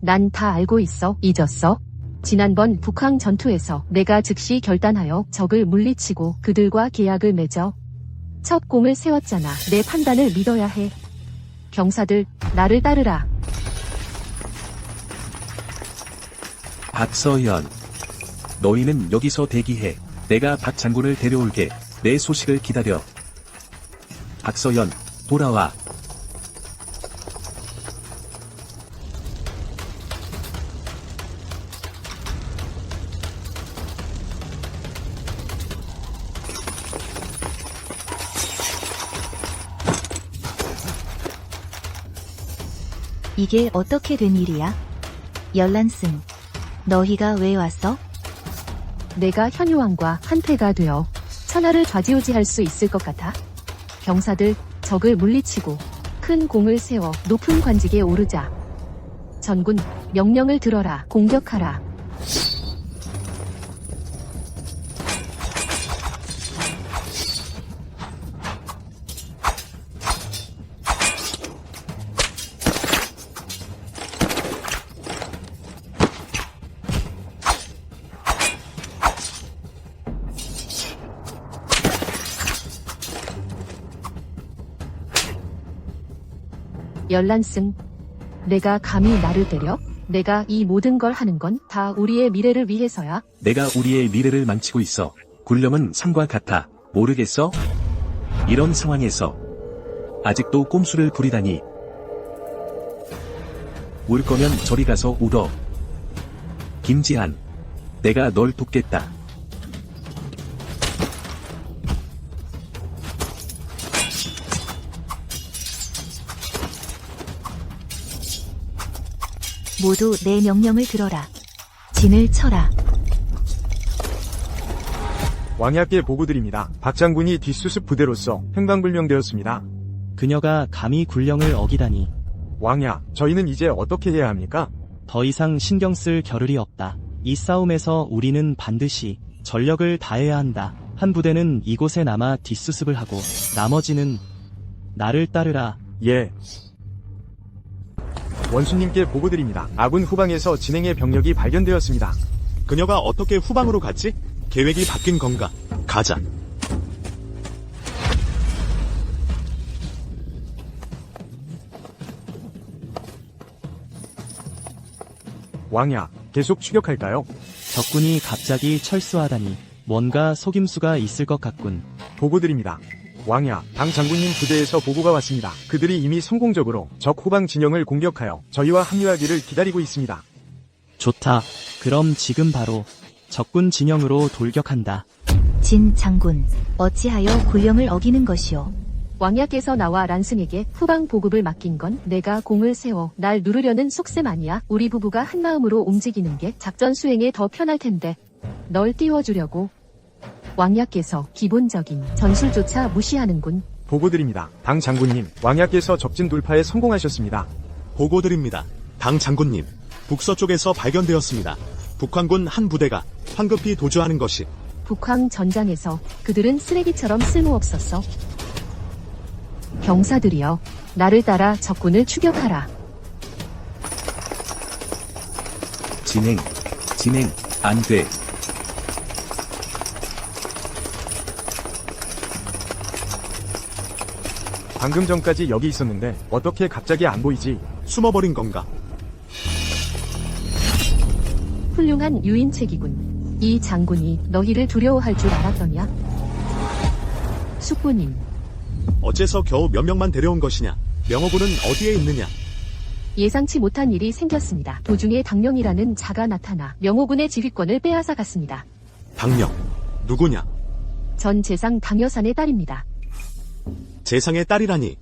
난 다 알고 있어. 잊었어? 지난번 북항 전투에서 내가 즉시 결단하여 적을 물리치고 그들과 계약을 맺어 첫 공을 세웠잖아. 내 판단을 믿어야 해. 병사들, 나를 따르라. 박서연, 너희는 여기서 대기해. 내가 박 장군을 데려올게. 내 소식을 기다려. 박서연, 돌아와. 이게 어떻게 된 일이야? 열란승. 너희가 왜 왔어? 내가 현유왕과 한패가 되어 천하를 좌지우지할 수 있을 것 같아. 병사들, 적을 물리치고 큰 공을 세워 높은 관직에 오르자. 전군, 명령을 들어라. 공격하라. 열란승, 내가 감히 나를 때려? 내가 이 모든 걸 하는 건 다 우리의 미래를 위해서야. 내가 우리의 미래를 망치고 있어. 굴령은 산과 같아. 모르겠어? 이런 상황에서 아직도 꼼수를 부리다니. 울 거면 저리 가서 울어. 김지한, 내가 널 돕겠다. 모두 내 명령을 들어라. 진을 쳐라. 왕야께 보고드립니다. 박 장군이 뒷수습 부대로서 행방불명되었습니다. 그녀가 감히 굴령을 어기다니. 왕야, 저희는 이제 어떻게 해야 합니까? 더 이상 신경 쓸 겨를이 없다. 이 싸움에서 우리는 반드시 전력을 다해야 한다. 한 부대는 이곳에 남아 뒷수습을 하고 나머지는 나를 따르라. 예. 원수님께 보고드립니다. 아군 후방에서 진행의 병력이 발견되었습니다. 그녀가 어떻게 후방으로 갔지? 계획이 바뀐 건가? 가자. 왕야, 계속 추격할까요? 적군이 갑자기 철수하다니 뭔가 속임수가 있을 것 같군. 보고드립니다. 왕야, 당 장군님 부대에서 보고가 왔습니다. 그들이 이미 성공적으로 적 후방 진영을 공격하여 저희와 합류하기를 기다리고 있습니다. 좋다. 그럼 지금 바로 적군 진영으로 돌격한다. 진 장군, 어찌하여 굴령을 어기는 것이오? 왕야께서 나와 란승에게 후방 보급을 맡긴 건 내가 공을 세워 날 누르려는 속셈 아니야. 우리 부부가 한마음으로 움직이는 게 작전 수행에 더 편할 텐데 널 띄워주려고. 왕야께서 기본적인 전술조차 무시하는군. 보고드립니다. 당 장군님, 왕야께서 적진 돌파에 성공하셨습니다. 보고드립니다. 당 장군님, 북서쪽에서 발견되었습니다. 북한군 한 부대가 황급히 도주하는 것이 북황 전장에서 그들은 쓰레기처럼 쓸모없었어. 병사들이여, 나를 따라 적군을 추격하라. 진행, 안 돼. 방금 전까지 여기 있었는데 어떻게 갑자기 안 보이지? 숨어버린 건가? 훌륭한 유인책이군. 이 장군이 너희를 두려워할 줄 알았더냐? 숙부님, 어째서 겨우 몇 명만 데려온 것이냐? 명호군은 어디에 있느냐? 예상치 못한 일이 생겼습니다. 도중에 당령이라는 자가 나타나 명호군의 지휘권을 빼앗아 갔습니다. 당령. 누구냐? 전 재상 당여산의 딸입니다. 재상의 딸이라니.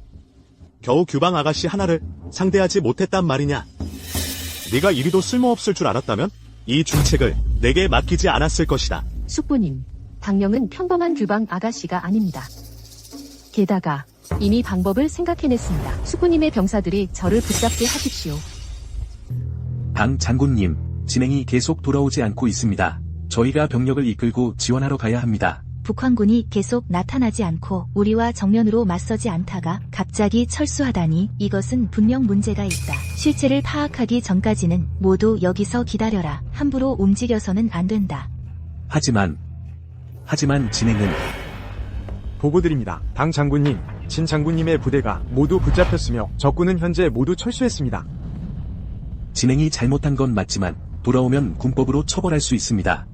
겨우 규방 아가씨 하나를 상대하지 못했단 말이냐? 네가 이리도 쓸모없을 줄 알았다면 이 중책을 내게 맡기지 않았을 것이다. 숙부님, 당령은 평범한 규방 아가씨가 아닙니다. 게다가 이미 방법을 생각해냈습니다. 숙부님의 병사들이 저를 붙잡게 하십시오. 당 장군님, 진행이 계속 돌아오지 않고 있습니다. 저희가 병력을 이끌고 지원하러 가야 합니다. 북황군이 계속 나타나지 않고 우리와 정면으로 맞서지 않다가 갑자기 철수하다니 이것은 분명 문제가 있다. 실체를 파악하기 전까지는 모두 여기서 기다려라. 함부로 움직여서는 안 된다. 하지만 진행은 보고드립니다. 당 장군님, 진 장군님의 부대가 모두 붙잡혔으며 적군은 현재 모두 철수했습니다. 진행이 잘못한 건 맞지만 돌아오면 군법으로 처벌할 수 있습니다.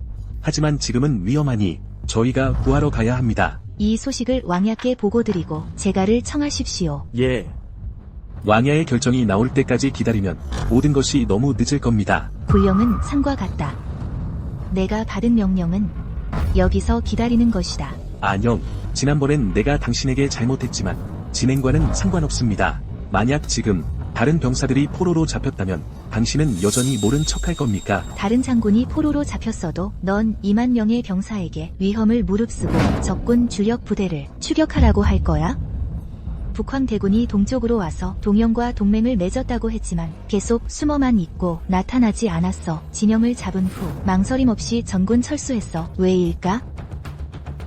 하지만 지금은 위험하니 저희가 구하러 가야 합니다. 이 소식을 왕야께 보고드리고 재가를 청하십시오. 예. 왕야의 결정이 나올 때까지 기다리면 모든 것이 너무 늦을 겁니다. 군령은 상과 같다. 내가 받은 명령은 여기서 기다리는 것이다. 안녕, 지난번엔 내가 당신에게 잘못했지만 진행과는 상관없습니다. 만약 지금 다른 병사들이 포로로 잡혔다면 당신은 여전히 모른 척할 겁니까? 다른 장군이 포로로 잡혔어도 넌 2만 명의 병사에게 위험을 무릅쓰고 적군 주력 부대를 추격하라고 할 거야? 북황 대군이 동쪽으로 와서 동영과 동맹을 맺었다고 했지만 계속 숨어만 있고 나타나지 않았어. 진영을 잡은 후 망설임 없이 전군 철수했어. 왜일까?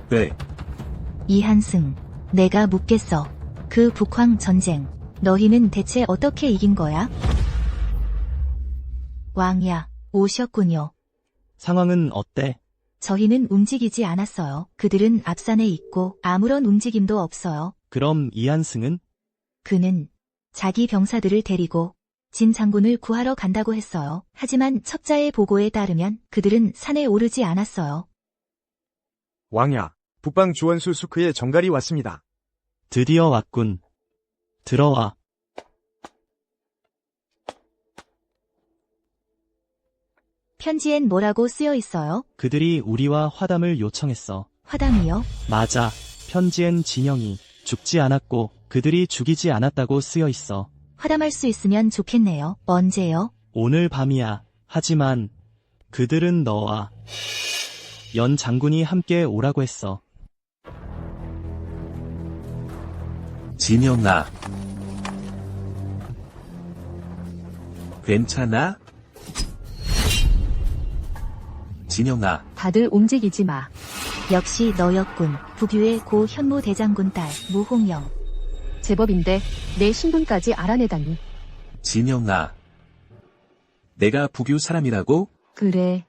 왜? 이한승, 내가 묻겠어. 그 북황 전쟁, 너희는 대체 어떻게 이긴 거야? 왕야, 오셨군요. 상황은 어때? 저희는 움직이지 않았어요. 그들은 앞산에 있고 아무런 움직임도 없어요. 그럼 이한승은? 그는 자기 병사들을 데리고 진 장군을 구하러 간다고 했어요. 하지만 첩자의 보고에 따르면 그들은 산에 오르지 않았어요. 왕야, 북방 주원수 수크의 정갈이 왔습니다. 드디어 왔군. 들어와. 편지엔 뭐라고 쓰여 있어요? 그들이 우리와 화담을 요청했어. 화담이요? 맞아. 편지엔 진영이 죽지 않았고 그들이 죽이지 않았다고 쓰여 있어. 화담할 수 있으면 좋겠네요. 언제요? 오늘 밤이야. 하지만 그들은 너와 연 장군이 함께 오라고 했어. 진영아, 괜찮아? 진영아, 다들 움직이지 마. 역시 너였군. 부규의 고 현무 대장군 딸 무홍영. 제법인데 내 신분까지 알아내다니. 진영아, 내가 부규 사람이라고? 그래.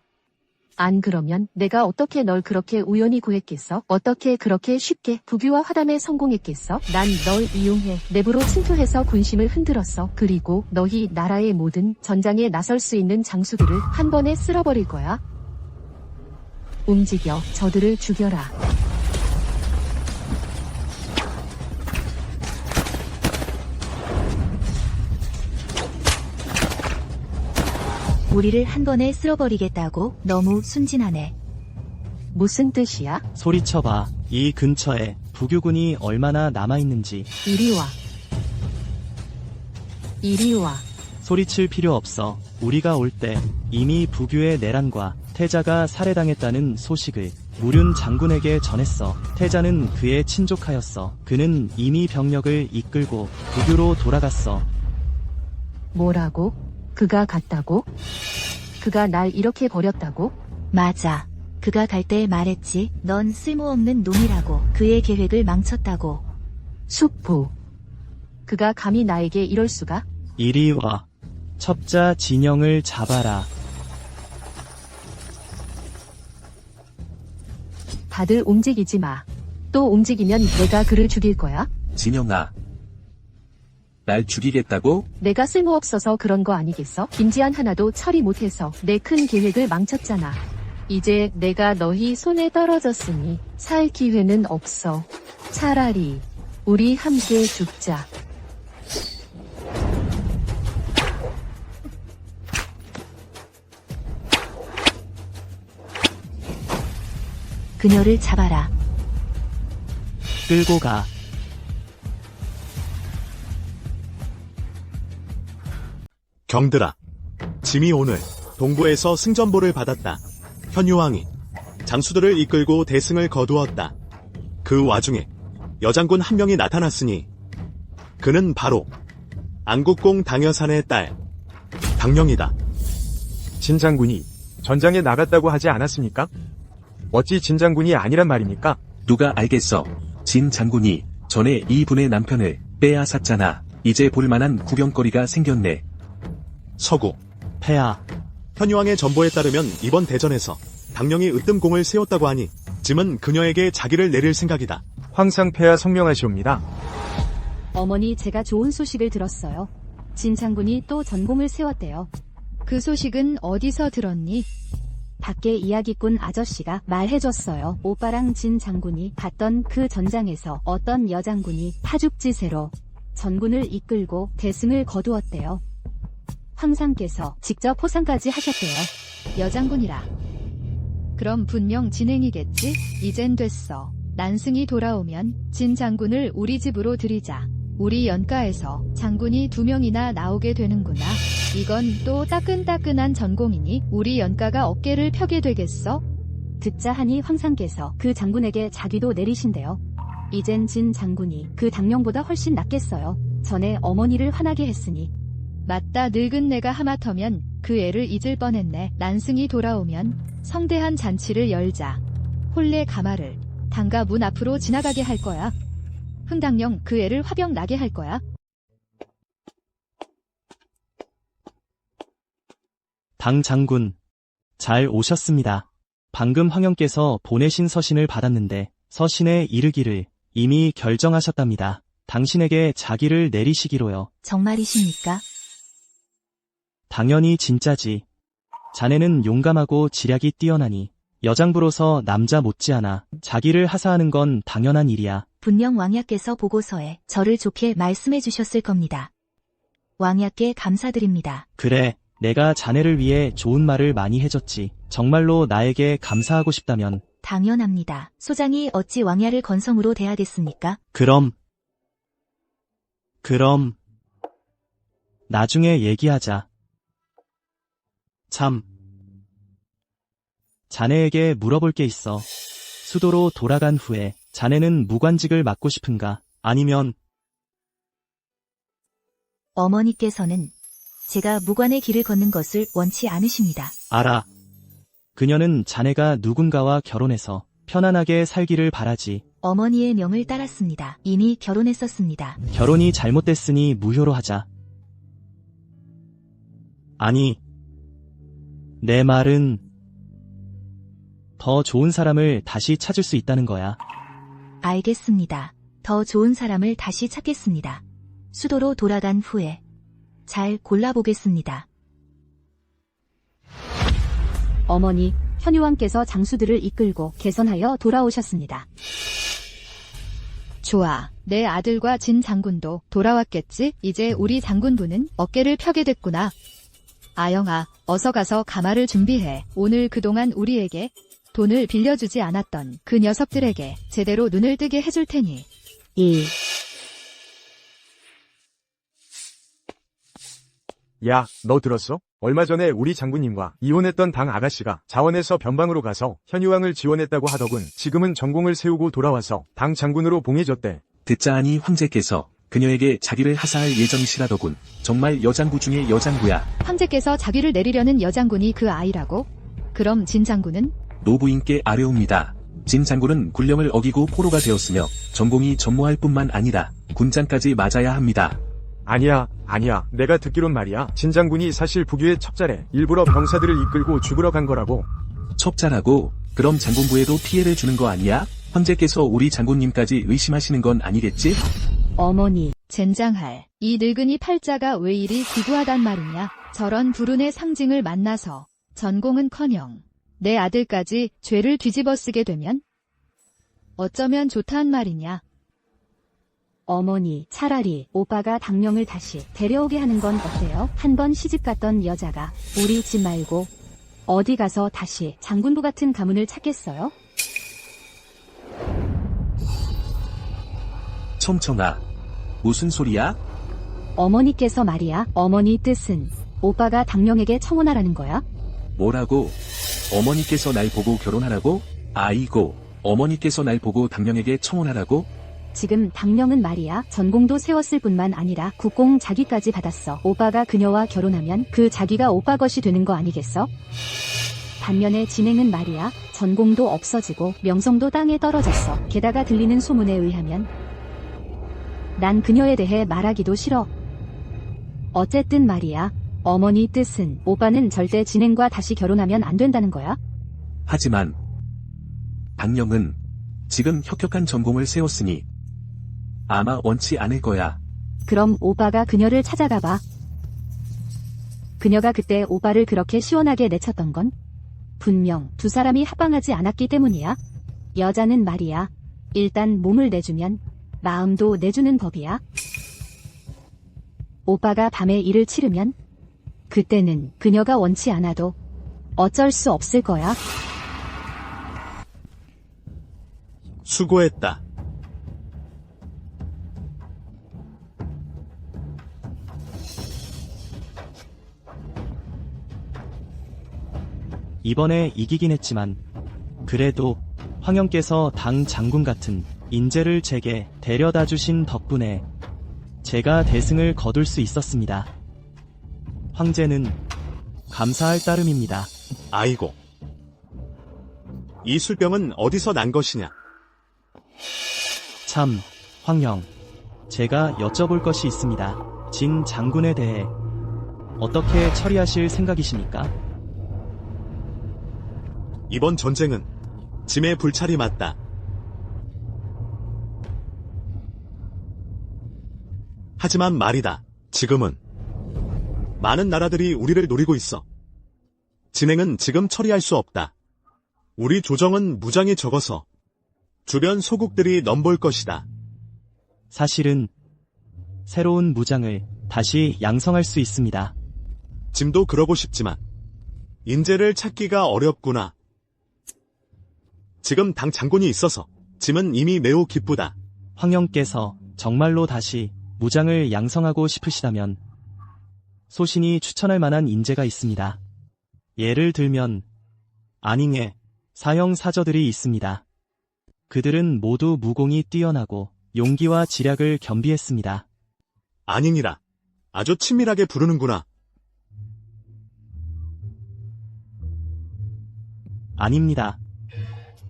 안 그러면 내가 어떻게 널 그렇게 우연히 구했겠어? 어떻게 그렇게 쉽게 부규와 화담에 성공했겠어? 난 널 이용해 내부로 침투해서 군심을 흔들었어. 그리고 너희 나라의 모든 전장에 나설 수 있는 장수들을 한 번에 쓸어버릴 거야. 움직여 저들을 죽여라. 우리를 한 번에 쓸어버리겠다고? 너무 순진하네. 무슨 뜻이야? 소리쳐봐. 이 근처에 부규군이 얼마나 남아있는지. 이리 와. 이리 와. 소리칠 필요 없어. 우리가 올 때 이미 부규의 내란과 태자가 살해당했다는 소식을 무륜 장군에게 전했어. 태자는 그의 친족하였어. 그는 이미 병력을 이끌고 부규로 돌아갔어. 뭐라고? 그가 갔다고? 그가 날 이렇게 버렸다고? 맞아. 그가 갈 때 말했지. 넌 쓸모없는 놈이라고. 그의 계획을 망쳤다고. 숙부. 그가 감히 나에게 이럴 수가? 이리 와. 첩자 진영을 잡아라. 다들 움직이지 마. 또 움직이면 내가 그를 죽일 거야? 진영아. 날 죽이겠다고? 내가 쓸모없어서 그런 거 아니겠어? 김지한 하나도 처리 못해서 내 큰 계획을 망쳤잖아. 이제 내가 너희 손에 떨어졌으니 살 기회는 없어. 차라리 우리 함께 죽자. 그녀를 잡아라. 끌고 가. 경들아. 짐이 오늘 동부에서 승전보를 받았다. 현유왕이 장수들을 이끌고 대승을 거두었다. 그 와중에 여장군 한 명이 나타났으니 그는 바로 안국공 당여산의 딸 당령이다. 진 장군이 전장에 나갔다고 하지 않았습니까? 어찌 진 장군이 아니란 말입니까? 누가 알겠어. 진 장군이 전에 이 분의 남편을 빼앗았잖아. 이제 볼만한 구경거리가 생겼네. 서구. 폐하. 현유왕의 전보에 따르면 이번 대전에서 당령이 으뜸공을 세웠다고 하니 짐은 그녀에게 자기를 내릴 생각이다. 황상폐하 성명하시옵니다. 어머니, 제가 좋은 소식을 들었어요. 진 장군이 또 전공을 세웠대요. 그 소식은 어디서 들었니? 밖에 이야기꾼 아저씨가 말해줬어요. 오빠랑 진 장군이 갔던 그 전장에서 어떤 여장군이 파죽지세로 전군을 이끌고 대승을 거두었대요. 황상께서 직접 포상까지 하셨대요. 여장군이라. 그럼 분명 진행이겠지? 이젠 됐어. 난승이 돌아오면 진 장군을 우리 집으로 들이자. 우리 연가에서 장군이 2명이나 나오게 되는구나. 이건 또 따끈따끈한 전공이니 우리 연가가 어깨를 펴게 되겠어? 듣자 하니 황상께서 그 장군에게 자기도 내리신대요. 이젠 진 장군이 그 당령보다 훨씬 낫겠어요. 전에 어머니를 화나게 했으니. 맞다. 늙은 내가 하마터면 그 애를 잊을 뻔했네. 난승이 돌아오면 성대한 잔치를 열자. 혼례 가마를 당가 문 앞으로 지나가게 할 거야. 흥당령 그 애를 화병 나게 할 거야. 당 장군. 잘 오셨습니다. 방금 황영께서 보내신 서신을 받았는데 서신에 이르기를 이미 결정하셨답니다. 당신에게 자기를 내리시기로요. 정말이십니까? 당연히 진짜지. 자네는 용감하고 지략이 뛰어나니 여장부로서 남자 못지않아 자기를 하사하는 건 당연한 일이야. 분명 왕야께서 보고서에 저를 좋게 말씀해 주셨을 겁니다. 왕야께 감사드립니다. 그래, 내가 자네를 위해 좋은 말을 많이 해줬지. 정말로 나에게 감사하고 싶다면. 당연합니다. 소장이 어찌 왕야를 건성으로 대하댔습니까? 그럼 나중에 얘기하자. 참, 자네에게 물어볼 게 있어. 수도로 돌아간 후에 자네는 무관직을 맡고 싶은가? 아니면 어머니께서는 제가 무관의 길을 걷는 것을 원치 않으십니다. 알아. 그녀는 자네가 누군가와 결혼해서 편안하게 살기를 바라지. 어머니의 명을 따랐습니다. 이미 결혼했었습니다. 결혼이 잘못됐으니 무효로 하자. 아니, 내 말은 더 좋은 사람을 다시 찾을 수 있다는 거야. 알겠습니다. 더 좋은 사람을 다시 찾겠습니다. 수도로 돌아간 후에 잘 골라보겠습니다. 어머니, 현유왕께서 장수들을 이끌고 개선하여 돌아오셨습니다. 좋아. 내 아들과 진 장군도 돌아왔겠지? 이제 우리 장군부는 어깨를 펴게 됐구나. 아영아, 어서 가서 가마를 준비해. 오늘 그동안 우리에게 돈을 빌려주지 않았던 그 녀석들에게 제대로 눈을 뜨게 해줄 테니. 야, 너 들었어? 얼마 전에 우리 장군님과 이혼했던 당 아가씨가 자원에서 변방으로 가서 현유왕을 지원했다고 하더군. 지금은 전공을 세우고 돌아와서 당 장군으로 봉해졌대. 듣자 하니 황제께서 그녀에게 자기를 하사할 예정이시라더군. 정말 여장부 중에 여장부야. 황제께서 자기를 내리려는 여장군이 그 아이라고? 그럼 진 장군은 노부인께 아뢰옵니다. 진 장군은 군령을 어기고 포로가 되었으며 전공이 전무할 뿐만 아니라 군장까지 맞아야 합니다. 아니야. 내가 듣기론 말이야. 진 장군이 사실 부교의 첩자래. 일부러 병사들을 이끌고 죽으러 간 거라고. 첩자라고? 그럼 장군부에도 피해를 주는 거 아니야? 황제께서 우리 장군님까지 의심하시는 건 아니겠지? 어머니, 젠장할. 이 늙은이 팔자가 왜 이리 기구하단 말이냐. 저런 불운의 상징을 만나서 전공은커녕 내 아들까지 죄를 뒤집어 쓰게 되면 어쩌면 좋단 말이냐. 어머니, 차라리 오빠가 당령을 다시 데려오게 하는 건 어때요? 한 번 시집 갔던 여자가 우리 집 말고 어디 가서 다시 장군부 같은 가문을 찾겠어요? 청청아, 무슨 소리야? 어머니께서 말이야. 어머니 뜻은 오빠가 당령에게 청혼하라는 거야? 뭐라고? 어머니께서 날 보고 결혼하라고? 아이고, 어머니께서 날 보고 당령에게 청혼하라고? 지금 당령은 말이야. 전공도 세웠을 뿐만 아니라 국공 자기까지 받았어. 오빠가 그녀와 결혼하면 그 자기가 오빠 것이 되는 거 아니겠어? 반면에 진행은 말이야. 전공도 없어지고 명성도 땅에 떨어졌어. 게다가 들리는 소문에 의하면 난 그녀에 대해 말하기도 싫어. 어쨌든 말이야. 어머니 뜻은 오빠는 절대 진행과 다시 결혼하면 안 된다는 거야? 하지만 당령은 지금 혁혁한 전공을 세웠으니 아마 원치 않을 거야. 그럼 오빠가 그녀를 찾아가 봐. 그녀가 그때 오빠를 그렇게 시원하게 내쳤던 건 분명 두 사람이 합방하지 않았기 때문이야. 여자는 말이야. 일단 몸을 내주면 마음도 내주는 법이야. 오빠가 밤에 일을 치르면 그때는 그녀가 원치 않아도 어쩔 수 없을 거야. 수고했다. 이번에 이기긴 했지만 그래도 황영께서 당 장군 같은 인재를 제게 데려다 주신 덕분에 제가 대승을 거둘 수 있었습니다. 황제는 감사할 따름입니다. 아이고. 이 술병은 어디서 난 것이냐? 참, 황영. 제가 여쭤볼 것이 있습니다. 진 장군에 대해 어떻게 처리하실 생각이십니까? 이번 전쟁은 짐의 불찰이 맞다. 하지만 말이다. 지금은 많은 나라들이 우리를 노리고 있어. 진행은 지금 처리할 수 없다. 우리 조정은 무장이 적어서 주변 소국들이 넘볼 것이다. 사실은 새로운 무장을 다시 양성할 수 있습니다. 짐도 그러고 싶지만 인재를 찾기가 어렵구나. 지금 당 장군이 있어서 짐은 이미 매우 기쁘다. 황영께서 정말로 다시 무장을 양성하고 싶으시다면 소신이 추천할 만한 인재가 있습니다. 예를 들면 안잉의 사형 사저들이 있습니다. 그들은 모두 무공이 뛰어나고 용기와 지략을 겸비했습니다. 안잉이라. 아주 친밀하게 부르는구나. 아닙니다.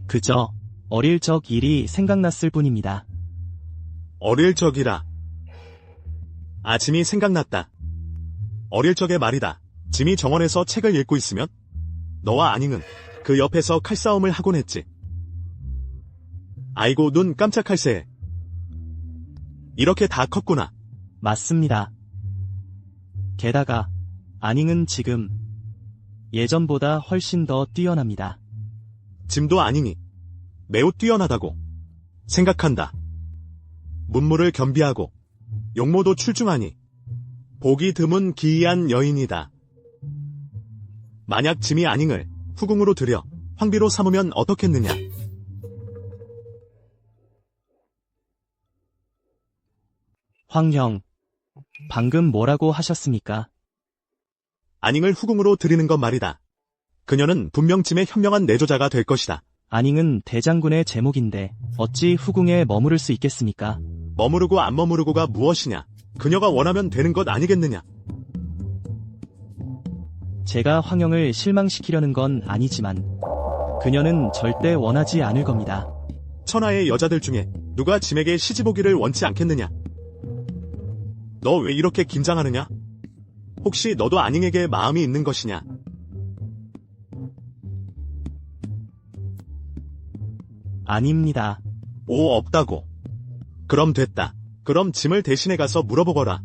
그저 어릴 적 일이 생각났을 뿐입니다. 어릴 적이라. 아, 짐이 생각났다. 어릴 적의 말이다. 짐이 정원에서 책을 읽고 있으면 너와 안잉은 그 옆에서 칼싸움을 하곤 했지. 아이고, 눈 깜짝할 새에. 이렇게 다 컸구나. 맞습니다. 게다가 안잉은 지금 예전보다 훨씬 더 뛰어납니다. 짐도 안잉이 매우 뛰어나다고 생각한다. 문무를 겸비하고 용모도 출중하니 보기 드문 기이한 여인이다. 만약 짐이 안잉을 후궁으로 들여 황비로 삼으면 어떻겠느냐? 황형, 방금 뭐라고 하셨습니까? 안잉을 후궁으로 들이는 것 말이다. 그녀는 분명 짐의 현명한 내조자가 될 것이다. 안잉은 대장군의 제목인데 어찌 후궁에 머무를 수 있겠습니까? 머무르고 안 머무르고가 무엇이냐? 그녀가 원하면 되는 것 아니겠느냐? 제가 황영을 실망시키려는 건 아니지만 그녀는 절대 원하지 않을 겁니다. 천하의 여자들 중에 누가 짐에게 시집 오기를 원치 않겠느냐? 너 왜 이렇게 긴장하느냐? 혹시 너도 안잉에게 마음이 있는 것이냐? 아닙니다. 오, 없다고. 그럼 됐다. 그럼 짐을 대신해 가서 물어보거라.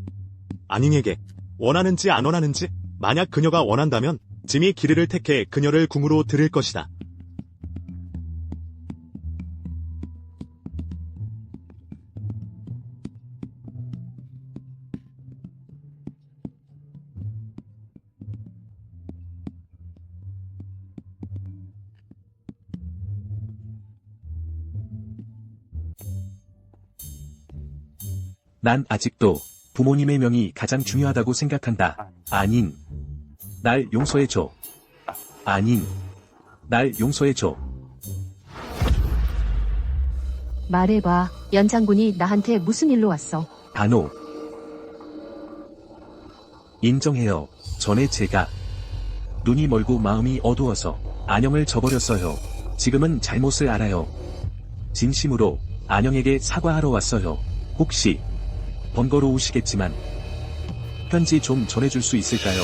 안잉에게 원하는지 안 원하는지. 만약 그녀가 원한다면 짐이 길이를 택해 그녀를 궁으로 들일 것이다. 난 아직도 부모님의 명이 가장 중요하다고 생각한다. 아닌, 날 용서해줘. 아닌, 날 용서해줘. 말해봐. 연 장군이 나한테 무슨 일로 왔어? 단호. 인정해요. 전에 제가 눈이 멀고 마음이 어두워서 안영을 저버렸어요. 지금은 잘못을 알아요. 진심으로 안영에게 사과하러 왔어요. 혹시 번거로우시겠지만 편지 좀 전해줄 수 있을까요?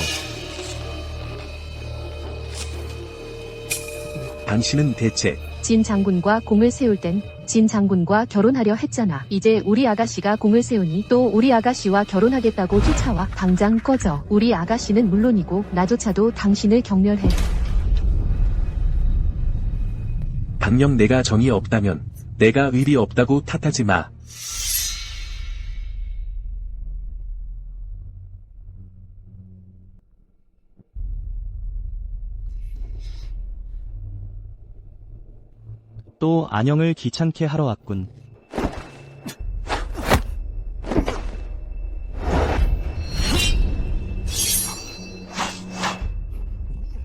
당신은 대체 진 장군과 공을 세울 땐 진 장군과 결혼하려 했잖아. 이제 우리 아가씨가 공을 세우니 또 우리 아가씨와 결혼하겠다고 쫓아와. 당장 꺼져. 우리 아가씨는 물론이고 나조차도 당신을 경멸해. 당령 내가 정이 없다면 내가 의리 없다고 탓하지 마. 또 안영을 귀찮게 하러 왔군.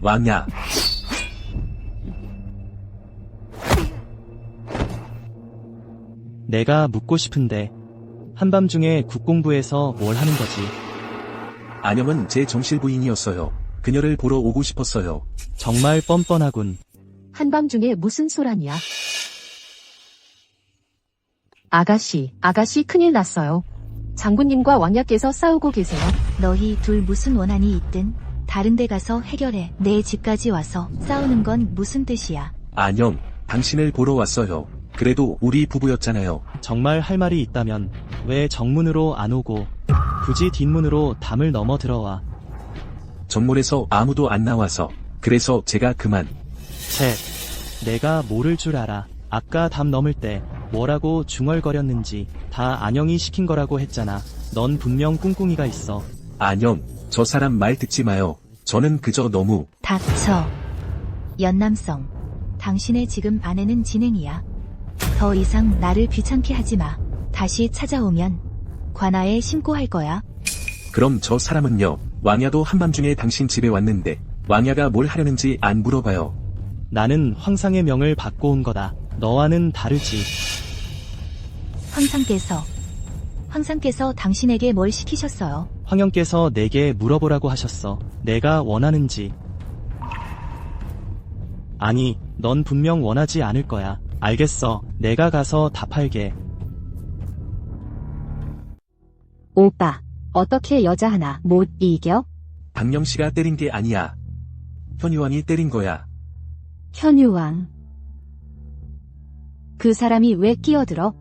왕야. 내가 묻고 싶은데 한밤중에 국공부에서 뭘 하는 거지? 안영은 제 정실 부인이었어요. 그녀를 보러 오고 싶었어요. 정말 뻔뻔하군. 한밤중에 무슨 소란이야? 아가씨 큰일 났어요. 장군님과 왕야께서 싸우고 계세요. 너희 둘 무슨 원한이 있든 다른 데 가서 해결해. 내 집까지 와서 싸우는 건 무슨 뜻이야? 안영, 당신을 보러 왔어요. 그래도 우리 부부였잖아요. 정말 할 말이 있다면 왜 정문으로 안 오고 굳이 뒷문으로 담을 넘어 들어와? 정문에서 아무도 안 나와서 그래서 제가 그만. 내가 모를 줄 알아. 아까 담 넘을 때 뭐라고 중얼거렸는지 다 안영이 시킨 거라고 했잖아. 넌 분명 꿍꿍이가 있어. 안영, 저 사람 말 듣지 마요. 저는 그저 너무. 닥쳐. 연남성. 당신의 지금 아내는 진행이야. 더 이상 나를 귀찮게 하지 마. 다시 찾아오면 관아에 신고할 거야. 그럼 저 사람은요? 왕야도 한밤중에 당신 집에 왔는데 왕야가 뭘 하려는지 안 물어봐요. 나는 황상의 명을 받고 온 거다. 너와는 다르지. 황상께서 당신에게 뭘 시키셨어요? 황영께서 내게 물어보라고 하셨어. 내가 원하는지. 아니, 넌 분명 원하지 않을 거야. 알겠어. 내가 가서 답할게. 오빠, 어떻게 여자 하나 못 이겨? 박영씨가 때린 게 아니야. 현유왕이 때린 거야. 현유왕. 그 사람이 왜 끼어들어?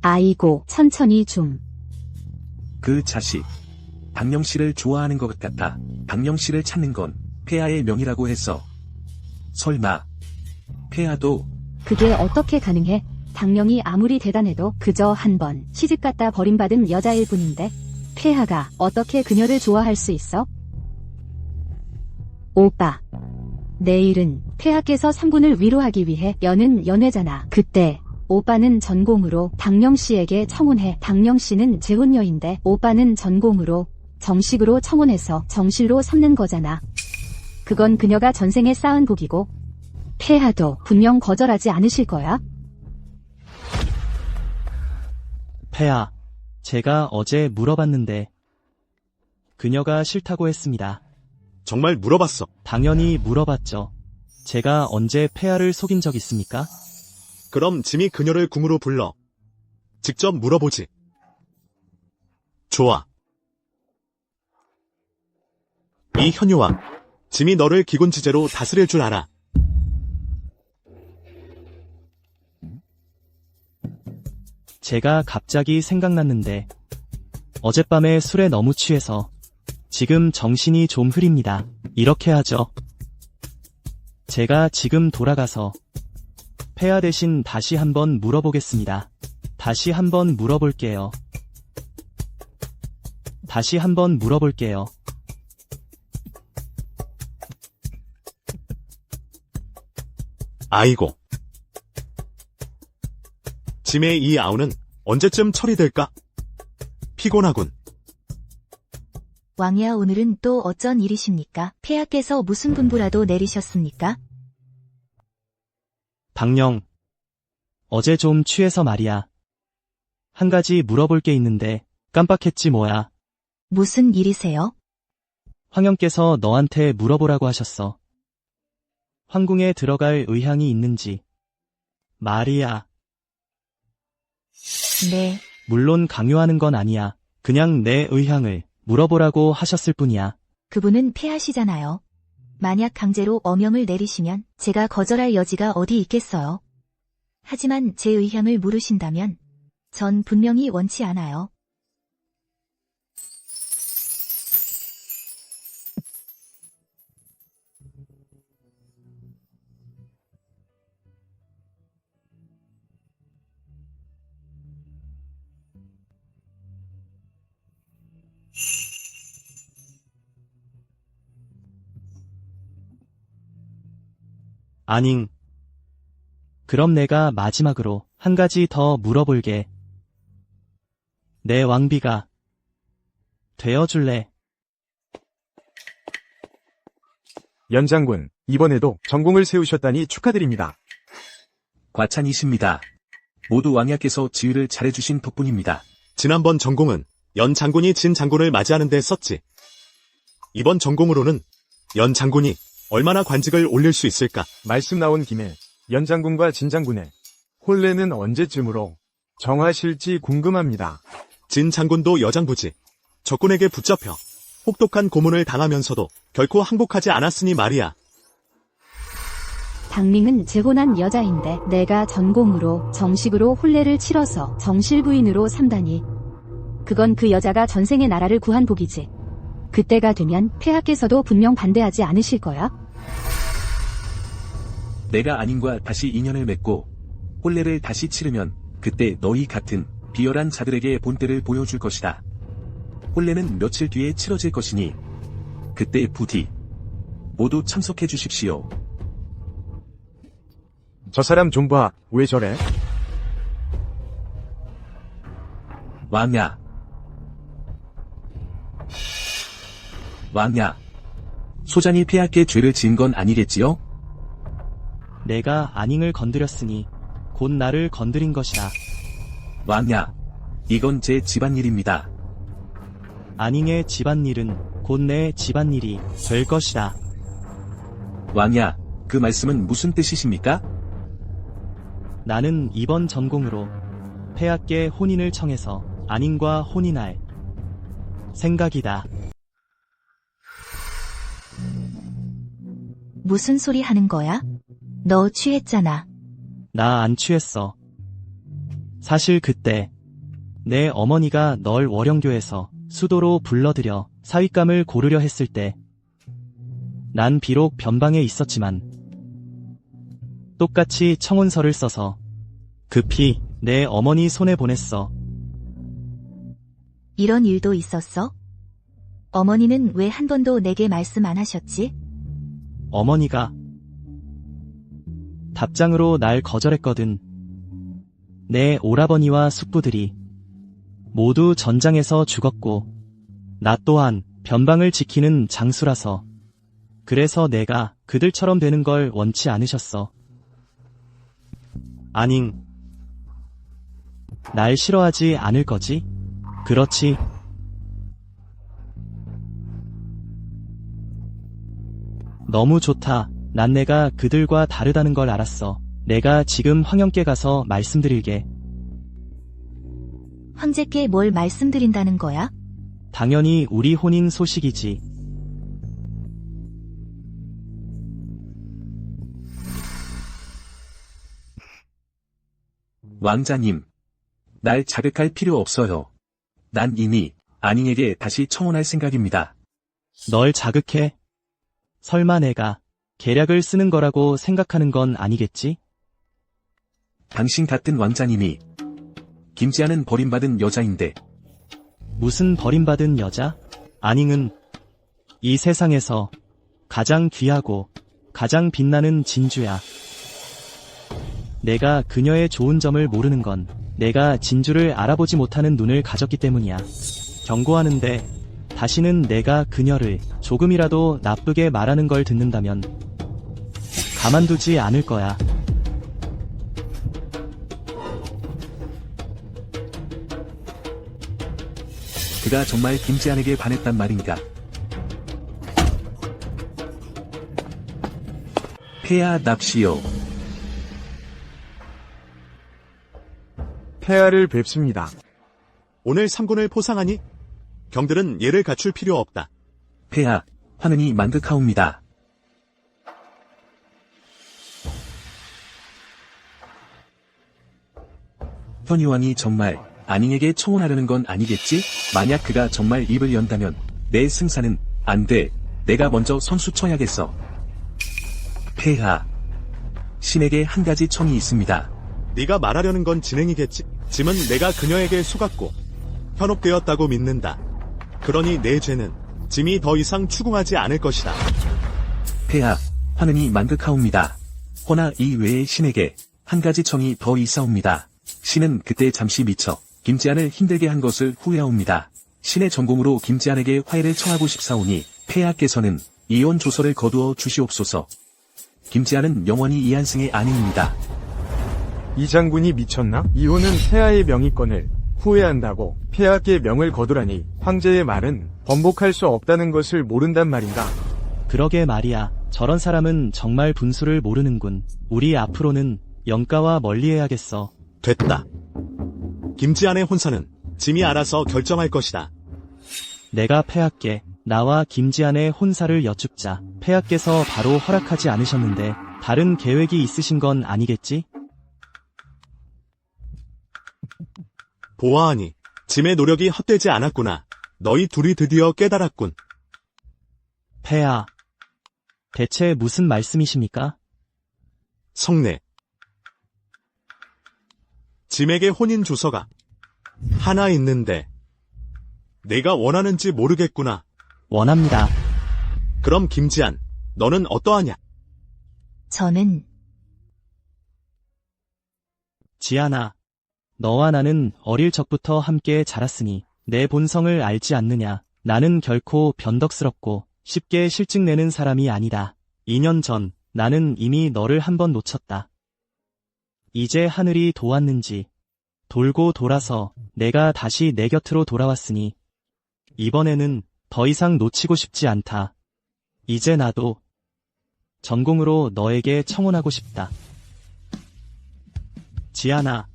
아이고, 천천히 좀. 그 자식. 박영씨를 좋아하는 것 같아. 박영씨를 찾는 건 폐하의 명이라고 했어. 설마 폐하도. 그게 어떻게 가능해? 당령이 아무리 대단해도 그저 한 번 시집갔다 버림받은 여자일 뿐인데 폐하가 어떻게 그녀를 좋아할 수 있어? 오빠, 내일은 폐하께서 삼군을 위로하기 위해 여는 연회잖아. 그때 오빠는 전공으로 당령씨에게 청혼해. 당령씨는 재혼녀인데 오빠는 전공으로 정식으로 청혼해서 정실로 삼는 거잖아. 그건 그녀가 전생에 쌓은 복이고 폐하도 분명 거절하지 않으실 거야. 폐하, 제가 어제 물어봤는데 그녀가 싫다고 했습니다. 정말 물어봤어. 당연히 물어봤죠. 제가 언제 폐하를 속인 적 있습니까? 그럼 짐이 그녀를 궁으로 불러. 직접 물어보지. 좋아. 이 현유왕, 짐이 너를 기곤지제로 다스릴 줄 알아. 제가 갑자기 생각났는데 어젯밤에 술에 너무 취해서 지금 정신이 좀 흐립니다. 이렇게 하죠. 제가 지금 돌아가서 폐하 대신 다시 한번 물어보겠습니다. 다시 한번 물어볼게요. 다시 한번 물어볼게요. 아이고. 짐의 이 아우는 언제쯤 처리될까? 피곤하군. 왕이야 오늘은 또 어쩐 일이십니까? 폐하께서 무슨 분부라도 내리셨습니까? 박령, 어제 좀 취해서 말이야. 한 가지 물어볼 게 있는데 깜빡했지 뭐야. 무슨 일이세요? 황영께서 너한테 물어보라고 하셨어. 황궁에 들어갈 의향이 있는지. 말이야. 네, 물론 강요하는 건 아니야. 그냥 내 의향을 물어보라고 하셨을 뿐이야. 그분은 폐하시잖아요. 만약 강제로 어명을 내리시면 제가 거절할 여지가 어디 있겠어요. 하지만 제 의향을 물으신다면 전 분명히 원치 않아요. 아닝. 그럼 내가 마지막으로 한 가지 더 물어볼게. 내 왕비가 되어줄래? 연장군, 이번에도 전공을 세우셨다니 축하드립니다. 과찬이십니다. 모두 왕야께서 지휘를 잘해주신 덕분입니다. 지난번 전공은 연 장군이 진 장군을 맞이하는 데 썼지. 이번 전공으로는 연 장군이 얼마나 관직을 올릴 수 있을까? 말씀 나온 김에 연장군과 진장군의 혼례는 언제쯤으로 정하실지 궁금합니다. 진 장군도 여장부지. 적군에게 붙잡혀 혹독한 고문을 당하면서도 결코 항복하지 않았으니 말이야. 당밍은 재혼한 여자인데 내가 전공으로 정식으로 혼례를 치러서 정실 부인으로 삼다니. 그건 그 여자가 전생의 나라를 구한 복이지. 그때가 되면 폐하께서도 분명 반대하지 않으실 거야? 내가 아닌과 다시 인연을 맺고 혼례를 다시 치르면 그때 너희 같은 비열한 자들에게 본때를 보여줄 것이다. 혼례는 며칠 뒤에 치러질 것이니 그때 부디 모두 참석해 주십시오. 저 사람 좀 봐. 왜 저래? 왕야. 왕야. 소장이 폐하께 죄를 지은 건 아니겠지요? 내가 아닝을 건드렸으니 곧 나를 건드린 것이다. 왕야. 이건 제 집안일입니다. 아닝의 집안일은 곧 내 집안일이 될 것이다. 왕야, 그 말씀은 무슨 뜻이십니까? 나는 이번 전공으로 폐하께 혼인을 청해서 아닝과 혼인할 생각이다. 무슨 소리 하는 거야? 너 취했잖아. 나 안 취했어. 사실 그때 내 어머니가 널 월영교에서 수도로 불러들여 사윗감을 고르려 했을 때 난 비록 변방에 있었지만 똑같이 청혼서를 써서 급히 내 어머니 손에 보냈어. 이런 일도 있었어? 어머니는 왜 한 번도 내게 말씀 안 하셨지? 어머니가 답장으로 날 거절했거든. 내 오라버니와 숙부들이 모두 전장에서 죽었고 나 또한 변방을 지키는 장수라서 그래서 내가 그들처럼 되는 걸 원치 않으셨어. 아닝, 날 싫어하지 않을 거지? 그렇지. 너무 좋다. 난 내가 그들과 다르다는 걸 알았어. 내가 지금 황영께 가서 말씀드릴게. 황제께 뭘 말씀드린다는 거야? 당연히 우리 혼인 소식이지. 왕자님, 날 자극할 필요 없어요. 난 이미 아닝에게 다시 청혼할 생각입니다. 널 자극해? 설마 내가 계략을 쓰는 거라고 생각하는 건 아니겠지? 당신 같은 왕자님이 김지아는 버림받은 여자인데 무슨 버림받은 여자? 아닝은 이 세상에서 가장 귀하고 가장 빛나는 진주야. 내가 그녀의 좋은 점을 모르는 건 내가 진주를 알아보지 못하는 눈을 가졌기 때문이야. 경고하는데 다시는 내가 그녀를 조금이라도 나쁘게 말하는 걸 듣는다면 가만두지 않을 거야. 그가 정말 김지안에게 반했단 말인가? 폐하 납시오. 폐하를 뵙습니다. 오늘 삼군을 포상하니? 경들은 예를 갖출 필요 없다. 폐하, 환은이 만극하옵니다. 현유왕이 정말 아닝에게 청혼하려는 건 아니겠지? 만약 그가 정말 입을 연다면 내 승사는 안 돼. 내가 먼저 선수 쳐야겠어. 폐하, 신에게 한 가지 청이 있습니다. 네가 말하려는 건 진행이겠지. 짐은 내가 그녀에게 속았고 현혹되었다고 믿는다. 그러니 내 죄는 짐이 더 이상 추궁하지 않을 것이다. 폐하, 환은이 만극하옵니다. 허나 이 외에 신에게 한 가지 청이 더 있사옵니다. 신은 그때 잠시 미쳐 김지안을 힘들게 한 것을 후회하옵니다. 신의 전공으로 김지안에게 화해를 청하고 싶사오니 폐하께서는 이혼 조서를 거두어 주시옵소서. 김지안은 영원히 이한승의 아내입니다. 이 장군이 미쳤나? 이혼은 폐하의 명의권을 후회한다고 폐하께 명을 거두라니 황제의 말은 번복할 수 없다는 것을 모른단 말인가? 그러게 말이야. 저런 사람은 정말 분수를 모르는군. 우리 앞으로는 영가와 멀리해야겠어. 됐다. 김지안의 혼사는 짐이 알아서 결정할 것이다. 내가 폐하께 나와 김지안의 혼사를 여쭙자 폐하께서 바로 허락하지 않으셨는데 다른 계획이 있으신 건 아니겠지? 보아하니 짐의 노력이 헛되지 않았구나. 너희 둘이 드디어 깨달았군. 폐하, 대체 무슨 말씀이십니까? 성내. 짐에게 혼인 조서가 하나 있는데 내가 원하는지 모르겠구나. 원합니다. 그럼 김지안, 너는 어떠하냐? 저는 지안아, 너와 나는 어릴 적부터 함께 자랐으니 내 본성을 알지 않느냐. 나는 결코 변덕스럽고 쉽게 실증내는 사람이 아니다. 2년 전 나는 이미 너를 한 번 놓쳤다. 이제 하늘이 도왔는지 돌고 돌아서 내가 다시 내 곁으로 돌아왔으니 이번에는 더 이상 놓치고 싶지 않다. 이제 나도 전공으로 너에게 청혼하고 싶다. 지안아,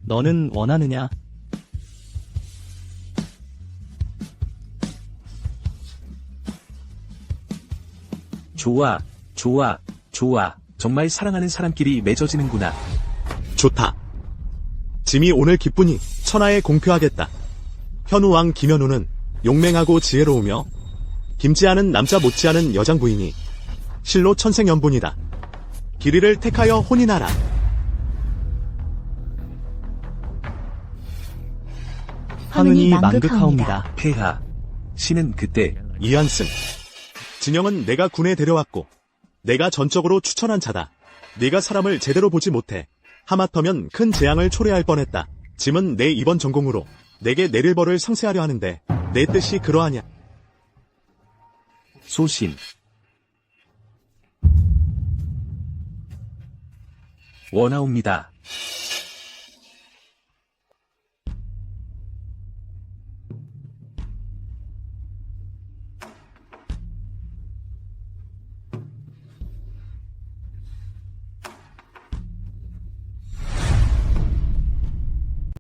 너는 원하느냐? 좋아, 좋아, 좋아. 정말 사랑하는 사람끼리 맺어지는구나. 좋다. 짐이 오늘 기쁘니 천하에 공표하겠다. 현우왕 김현우는 용맹하고 지혜로우며 김지아는 남자 못지않은 여장부이니 실로 천생연분이다. 길이를 택하여 혼인하라. 황은이 만극하옵니다. 만극하옵니다. 폐하, 신은 그때 이한승. 진영은 내가 군에 데려왔고 내가 전적으로 추천한 자다. 네가 사람을 제대로 보지 못해 하마터면 큰 재앙을 초래할 뻔했다. 짐은 내 이번 전공으로 내게 내릴 벌을 상세하려 하는데 내 뜻이 그러하냐? 소신. 원하옵니다.